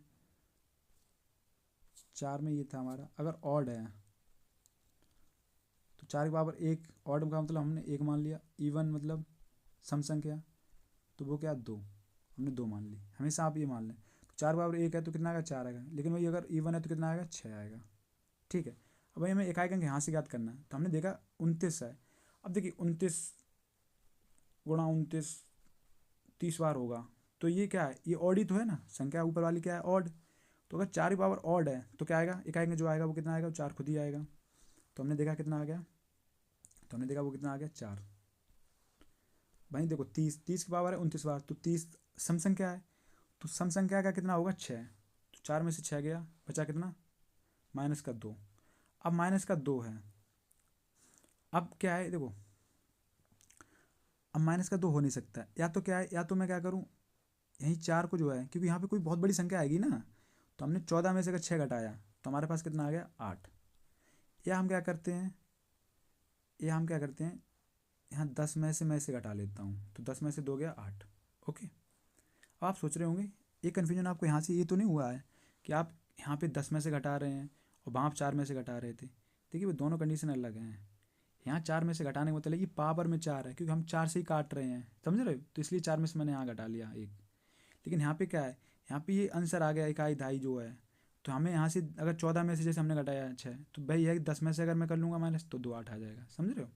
4 में ये था हमारा अगर ऑड है तो 4 की पावर 1, ऑड का मतलब हमने 1 मान लिया, इवन मतलब सम संख्या, तो वो क्या 2, हमने 2 मान ली, हमेशा आप ये मान लें, तो 4 पावर 1 है तो कितना आएगा 4 आएगा, लेकिन वही अगर इवन है तो कितना आएगा 6 आएगा। ठीक है, अब भाई हमें इकाई अंक यहाँ से ज्ञात करना है, तो हमने देखा 29 है, अब देखिए 29 गुणा 29 30 बार होगा, तो ये क्या है, ये ऑड ही तो है ना, संख्या ऊपर वाली क्या है ऑड, तो अगर 4 की पावर ऑड है तो क्या आएगा, इकाई अंक जो आएगा वो कितना आएगा, 4 खुद ही आएगा, तो हमने देखा कितना आ गया, तो हमने देखा वो कितना आ गया 4। भाई देखो 30 की पावर है 29 बार, तो 30 सम संख्या है, तो सम संख्या का कितना होगा 6, तो 4 में से 6 गया, बचा कितना माइनस का 2, अब माइनस का 2 है, अब क्या है देखो, अब माइनस का 2 हो नहीं सकता, या तो क्या है, या तो मैं क्या करूँ यहीं 4 को जो है, क्योंकि यहाँ पे कोई बहुत बड़ी संख्या आएगी ना, तो हमने 14 में से अगर 6 घटाया तो हमारे पास कितना आ गया 8, या हम क्या करते हैं, यहाँ 10 में से मैं इसे घटा लेता हूँ, तो 10 में से 2 गया 8। ओके, अब आप सोच रहे होंगे ये कन्फ्यूजन आपको यहाँ से ये तो नहीं हुआ है कि आप यहाँ पे 10 में से घटा रहे हैं और वहाँ आप 4 में से घटा रहे थे, देखिए वो दोनों कंडीशन अलग हैं, यहाँ 4 में से घटाने का मतलब ये पावर में 4 है, क्योंकि हम 4 से ही काट रहे हैं, समझ रहे हो, तो इसलिए 4 में से मैंने यहाँ घटा लिया 1, लेकिन यहाँ पे क्या है, यहाँ पे ये आंसर आ गया इकाई ढाई जो है, तो हमें यहाँ से अगर 14 में से जैसे हमने घटाया 6, तो भाई है 10 में से अगर मैं कर लूँगा माइनस तो 2 8 आ जाएगा, समझ रहे हो।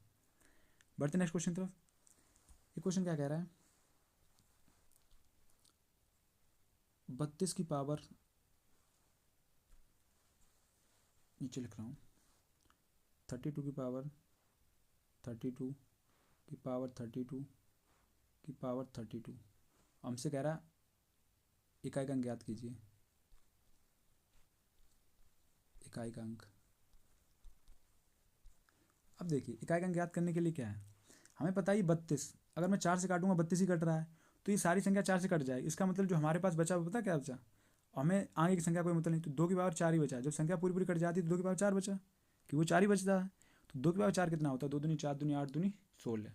बढ़ते नेक्स्ट क्वेश्चन तरफ, ये क्वेश्चन क्या कह रहा है, 32 की पावर, नीचे लिख रहा हूँ 32 की पावर 32 की पावर 32 की पावर 32, हमसे कह रहा इकाई का अंक ज्ञात कीजिए, इकाई का अंक। अब देखिए इकाई का अंक ज्ञात करने के लिए क्या है, हमें पता है 32, अगर मैं 4 से काटूंगा 32 ही कट रहा है, तो ये सारी संख्या 4 से कट जाएगी, इसका मतलब जो हमारे पास बचा वो पता क्या बचा, हमें आगे की संख्या कोई मतलब नहीं, तो 2 की पावर 4 ही बचा, जब संख्या पूरी पूरी कट जाती है तो 2 की पावर 4 बचा, कि वो 4 ही बचता है, तो 2 की पावर 4 कितना होता है, 2 दूनी 4 दूनी 8 दूनी 16,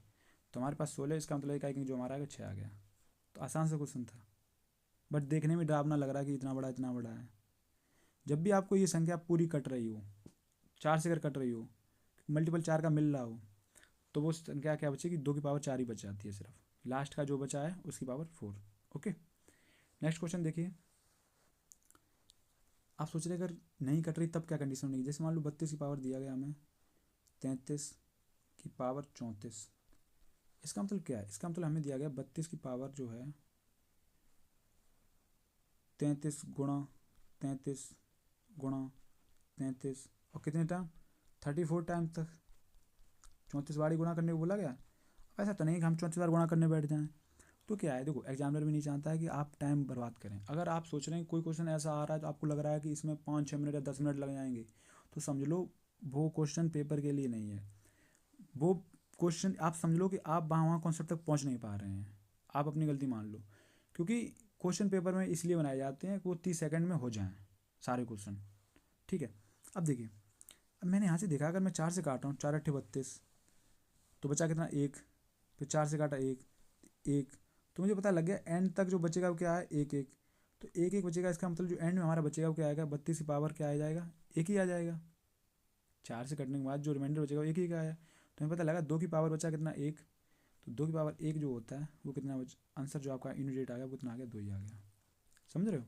तो हमारे पास 16, इसका मतलब इकाई का अंक जो हमारा आएगा 6 आ गया। तो आसान सा क्वेश्चन था, बट देखने में डरावना लग रहा है कि इतना बड़ा है। जब भी आपको ये संख्या पूरी कट रही हो, 4 से अगर कट रही हो, मल्टीपल 4 का मिल रहा हो, तो वो संख्या क्या बचेगी, 2 की पावर 4 ही बच जाती है, सिर्फ लास्ट का जो बचा है उसकी पावर 4। ओके, नेक्स्ट क्वेश्चन देखिए, आप सोच रहे अगर नहीं कट रही तब क्या कंडीशन होगी, जैसे मान लो 32 की पावर दिया गया हमें 33 की पावर 34। इसका मतलब क्या है? इसका मतलब हमें दिया गया 32 की पावर जो है 33 गुणा 33 गुणा 33 और कितने टाइम 34 टाइम तक 34 बार ही गुणा करने को बोला गया। ऐसा तो नहीं कि हम 34 बार गुणा करने बैठ जाएं। तो क्या है, देखो एग्जामिनर भी नहीं चाहता है कि आप टाइम बर्बाद करें। अगर आप सोच रहे हैं कोई क्वेश्चन ऐसा आ रहा है तो आपको लग रहा है कि इसमें 5-6 मिनट या 10 मिनट लग जाएंगे, तो समझ लो वो क्वेश्चन पेपर के लिए नहीं है। वो क्वेश्चन आप समझ लो कि आप वहाँ कॉन्सेप्ट तक पहुँच नहीं पा रहे हैं, आप अपनी गलती मान लो। क्योंकि क्वेश्चन पेपर में इसलिए बनाए जाते हैं कि वो 30 सेकंड में हो जाएं सारे क्वेश्चन। ठीक है, अब देखिए, अब मैंने यहाँ से देखा अगर मैं 4 से काट रहा हूँ, 4 × 8 = 32, तो बचा कितना 1, फिर 4 से काटा 1 1, तो मुझे पता लग गया एंड तक जो बचेगा वो क्या है 1 1। तो 1 1 बचेगा, इसका मतलब जो एंड में हमारा बचेगा वो क्या आएगा 32 की पावर क्या आ जाएगा 1 ही आ जाएगा। 4 से कटने के बाद जो रिमाइंडर बचेगा वो 1 ही का आया। तो हमें पता लगा 2 की पावर बचा कितना 1, तो 2 की पावर 1 जो होता है वो कितना आंसर जो आपका यूनिट आ गया वो कितना आ गया 2 ही आ गया। समझ रहे हो?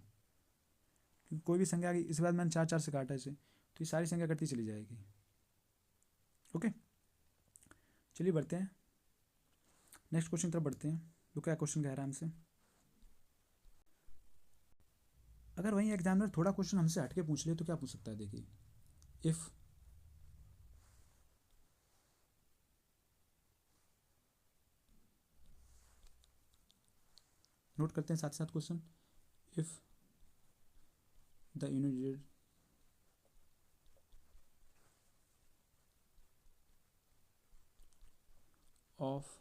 क्योंकि कोई भी संख्या आ गई, इसके बाद मैंने 4 4 से काटा इसे, तो ये सारी संख्या कटती चली जाएगी। ओके, चलिए बढ़ते हैं नेक्स्ट क्वेश्चन की तरफ बढ़ते हैं। तो क्या क्वेश्चन कह रहा है हमसे? अगर वहीं एग्जामिनर थोड़ा क्वेश्चन हमसे हटके पूछ ले तो क्या पूछ सकता है? देखिए, इफ़ नोट करते हैं साथ साथ question. If the unit of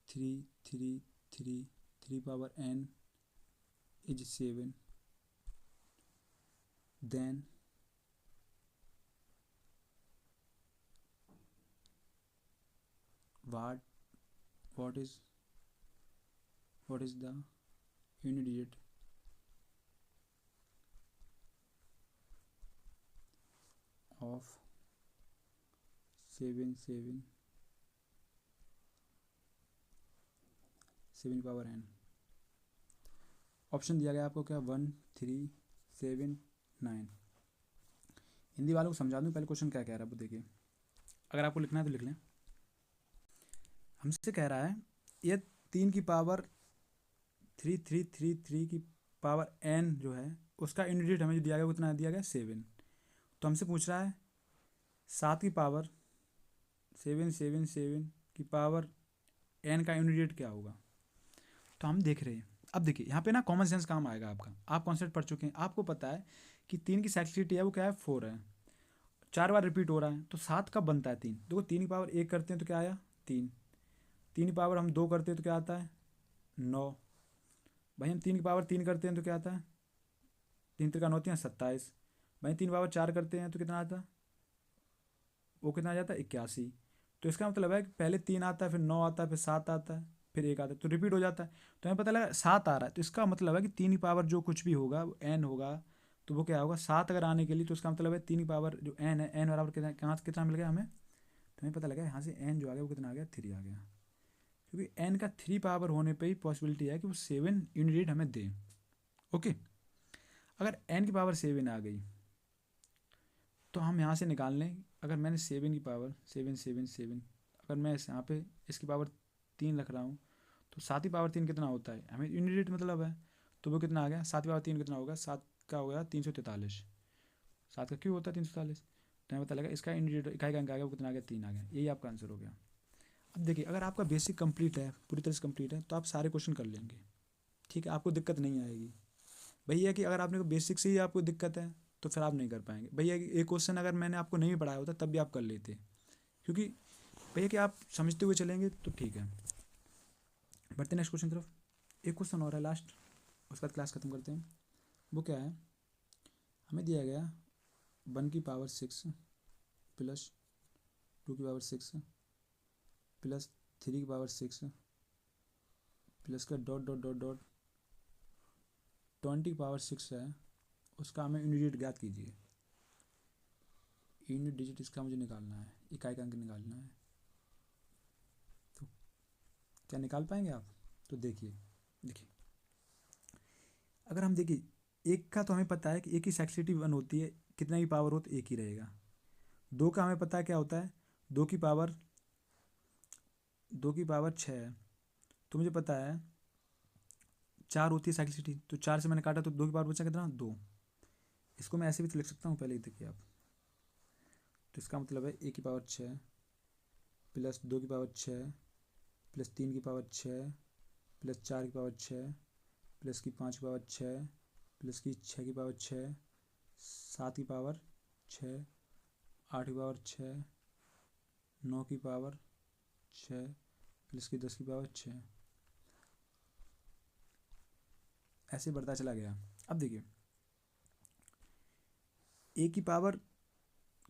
3 3 3 3 power n is 7, then what what is the unit digit of 7 power n? Option दिया गया आपको क्या 1 3 7 9। हिंदी वालों को समझा दूँ पहले क्वेश्चन क्या कह रहा है वो देखिए, अगर आपको लिखना है तो लिख लें। हमसे कह रहा है ये 3 की पावर 3333 की पावर n जो है उसका यूनिट डिजिट हमें जो दिया गया कितना दिया गया 7। तो हमसे पूछ रहा है 7 की पावर 777 की पावर n का यूनिट डिजिट क्या होगा। तो हम देख रहे हैं, अब देखिए यहाँ पे ना कॉमन सेंस काम आएगा आपका। आप कॉन्सेप्ट पढ़ चुके हैं, आपको पता है कि 3 की साइक्लिसिटी है वो क्या है 4 है, 4 बार रिपीट हो रहा है, तो 7 कब बनता है 3? देखो 3 की पावर 1 करते हैं तो क्या आया 3, 3 की पावर हम 2 करते हैं तो क्या आता है 9, भाई हम 3 की पावर 3 करते हैं तो क्या आता है 3 3 9 3 27, भाई 3 पावर 4 करते हैं तो कितना आता है वो कितना आ जाता है 81। तो इसका मतलब है कि पहले 3 आता है, फिर 9 आता है, फिर 7 आता है, फिर 1 आता है, तो रिपीट हो जाता है। तो हमें पता लगा 7 आ रहा है, तो इसका मतलब है कि 3 की पावर जो कुछ भी होगा वो n होगा, तो वो क्या होगा 7 अगर आने के लिए, तो इसका मतलब है 3 की पावर जो n है n बराबर कितना, कहाँ से कितना मिल गया हमें, तो हमें पता लगा यहाँ से n जो आ गया वो कितना आ गया 3 आ गया। क्योंकि n का 3 पावर होने पर ही पॉसिबिलिटी है कि वो 7 यूनिट हमें दे। ओके, अगर n की पावर 7 आ गई तो हम यहाँ से निकाल लें, अगर मैंने 7 की पावर 7 7 7, अगर मैं यहाँ पे इसकी पावर 3 रख रहा हूँ, तो 7 की पावर 3 कितना होता है हमें यूनिट मतलब है, तो वो कितना आ गया 7 की पावर 3 कितना होगा 7 का हो गया 343, 7 का क्यों होता है 343, तो हमें पता लगा इसका यूनिट इकाई का अंक आ गया वो कितना आ गया 3 आ गया, यही आपका आंसर हो गया। अब देखिए अगर आपका बेसिक कंप्लीट है, पूरी तरह से कंप्लीट है, तो आप सारे क्वेश्चन कर लेंगे, ठीक है, आपको दिक्कत नहीं आएगी। भैया कि अगर आपने बेसिक से ही आपको दिक्कत है तो फिर आप नहीं कर पाएंगे। भैया कि एक क्वेश्चन अगर मैंने आपको नहीं पढ़ाया होता तब भी आप कर लेते, क्योंकि भैया कि आप समझते हुए चलेंगे तो ठीक है। बढ़ते नेक्स्ट क्वेश्चन तरफ, एक क्वेश्चन और है लास्ट, उसके बाद क्लास खत्म करते हैं। वो क्या है, हमें दिया गया 1 की पावर 6 प्लस 2 की पावर 6 प्लस 3 की पावर 6 प्लस का डॉट डॉट डॉट डॉट 20 की पावर 6 है, उसका हमें यूनिट डिजिट ज्ञात कीजिए। यूनिट डिजिट इसका मुझे निकालना है, इकाई का अंक निकालना है, तो क्या निकाल पाएंगे आप? तो देखिए देखिए अगर हम देखिए एक का तो हमें पता है कि एक की साइक्लिसिटी 1 होती है, कितना भी पावर हो तो एक ही रहेगा। 2 का हमें पता है क्या होता है, 2 की पावर 6 है। तो मुझे पता है 4 होती है साइक्लिसिटी, तो 4 से मैंने काटा तो 2 की पावर बचा कितना, 2। इसको मैं ऐसे भी तो लिख सकता हूँ, पहले ही देखिए आप। तो इसका मतलब है a की पावर 6 प्लस 2 की पावर 6 प्लस 3 की पावर 6 प्लस 4 की पावर 6 प्लस की 5 की पावर 6 प्लस की 6 की पावर 6 7 की पावर 6 8 की पावर 6 9 की पावर 6 प्लस की 10 की पावर 6, ऐसे बढ़ता चला गया। अब देखिए a की पावर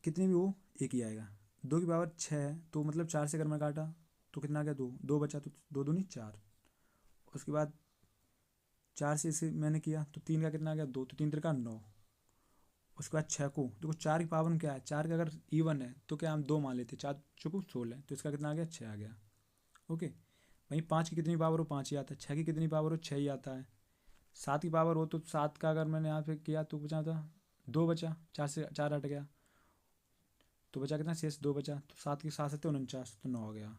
कितनी भी हो एक ही आएगा। 2 की पावर 6 है, तो मतलब 4 से अगर मैं काटा तो कितना आ गया, 2 बचा, तो 2 दूनी 4। उसके बाद 4 से इसे मैंने किया तो 3 का कितना आ गया, 2, तो 3 का 9। उसके बाद 6 को देखो, 4 की पावर क्या है, 4 का अगर इवन है तो क्या हम 2 मान लेते, 4 चुको 16, तो इसका कितना आ गया, 6 आ गया। ओके, वहीं 5 की कितनी पावर हो, 5 ही आता है। 6 की कितनी पावर हो, 6 ही आता है। 7 की पावर हो तो 7 का अगर मैंने यहाँ पे किया तो बचा था 2 बचा, 4 से 4 हट गया तो बचा कितना, शेष 2 बचा। तो 7 के 7 7 49, तो 9 हो गया।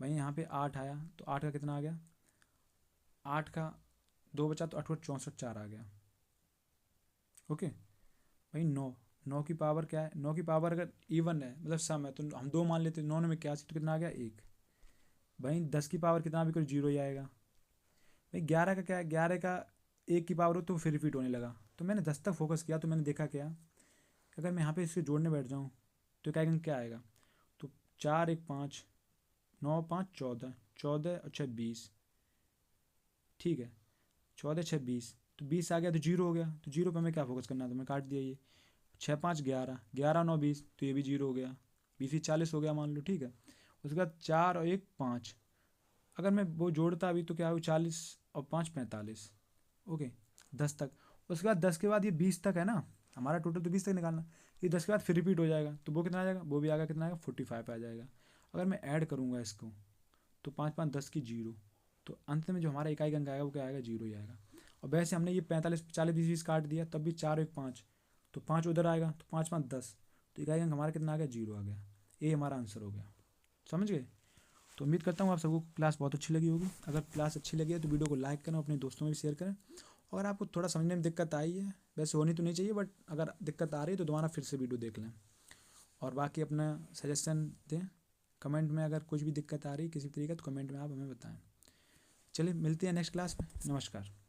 वहीं यहाँ पे 8 आया तो 8 का कितना आ गया, 8 का 2 बचा तो 8 और 64, 4 आ गया। ओके, वहीं 9 की पावर क्या है, 9 की पावर अगर इवन है मतलब सम है तो हम 2 मान लेते, 9 में क्या, तो कितना आ गया, 1। वहीं 10 की पावर कितना भी कोई 0 ही आएगा। भाई 11 का क्या है, 11 का 1 की पावर हो तो फिर रिपीट होने लगा। तो मैंने 10 तक फोकस किया, तो मैंने देखा क्या, अगर मैं यहाँ पे इससे जोड़ने बैठ जाऊँ तो क्या आएगा, तो 4 1 5 9 5 14, 14 और 6 20, ठीक है, 14 6 20, तो 20 आ गया तो 0 हो गया। तो 0 पे हमें क्या फोकस करना, तो मैं काट दिया ये। 6 5 11, 11 9 20, तो ये भी 0 हो गया। 20 ही 40 हो गया मान लो, ठीक है। उसके बाद 4 और 1 5, अगर मैं वो जोड़ता अभी तो क्या हो, 40 और 5 45। ओके, 10 तक। उसके बाद 10 के बाद ये 20 तक है ना, हमारा टोटल तो 20 तक निकालना। ये 10 के बाद फिर रिपीट हो जाएगा, तो वो कितना आ जाएगा, वो भी आएगा, कितना आएगा, 45 आ जाएगा। अगर मैं ऐड करूँगा इसको तो 5 5 10 की 0, तो अंत में जो हमारा इकाई अंक आएगा वो क्या आएगा, 0 ही आएगा। और वैसे हमने ये 45 40 20 20 काट दिया, तब भी 4 1 5, तो 5 उधर आएगा, तो 5 5 10, तो इकाई अंक हमारा कितना आ गया, 0 आ गया। ये हमारा आंसर हो गया। समझ गए। तो उम्मीद करता हूँ आप सबको क्लास बहुत अच्छी लगी होगी। अगर क्लास अच्छी लगी है तो वीडियो को लाइक करें, अपने दोस्तों में भी शेयर करें। अगर आपको थोड़ा समझने में दिक्कत आई है, वैसे होनी तो नहीं चाहिए, बट अगर दिक्कत आ रही है तो दोबारा फिर से वीडियो देख लें। और बाकी अपना सजेशन दें कमेंट में, अगर कुछ भी दिक्कत आ रही है किसी तरीके तो कमेंट में आप हमें बताएं। चलिए मिलते हैं नेक्स्ट क्लास में, नमस्कार।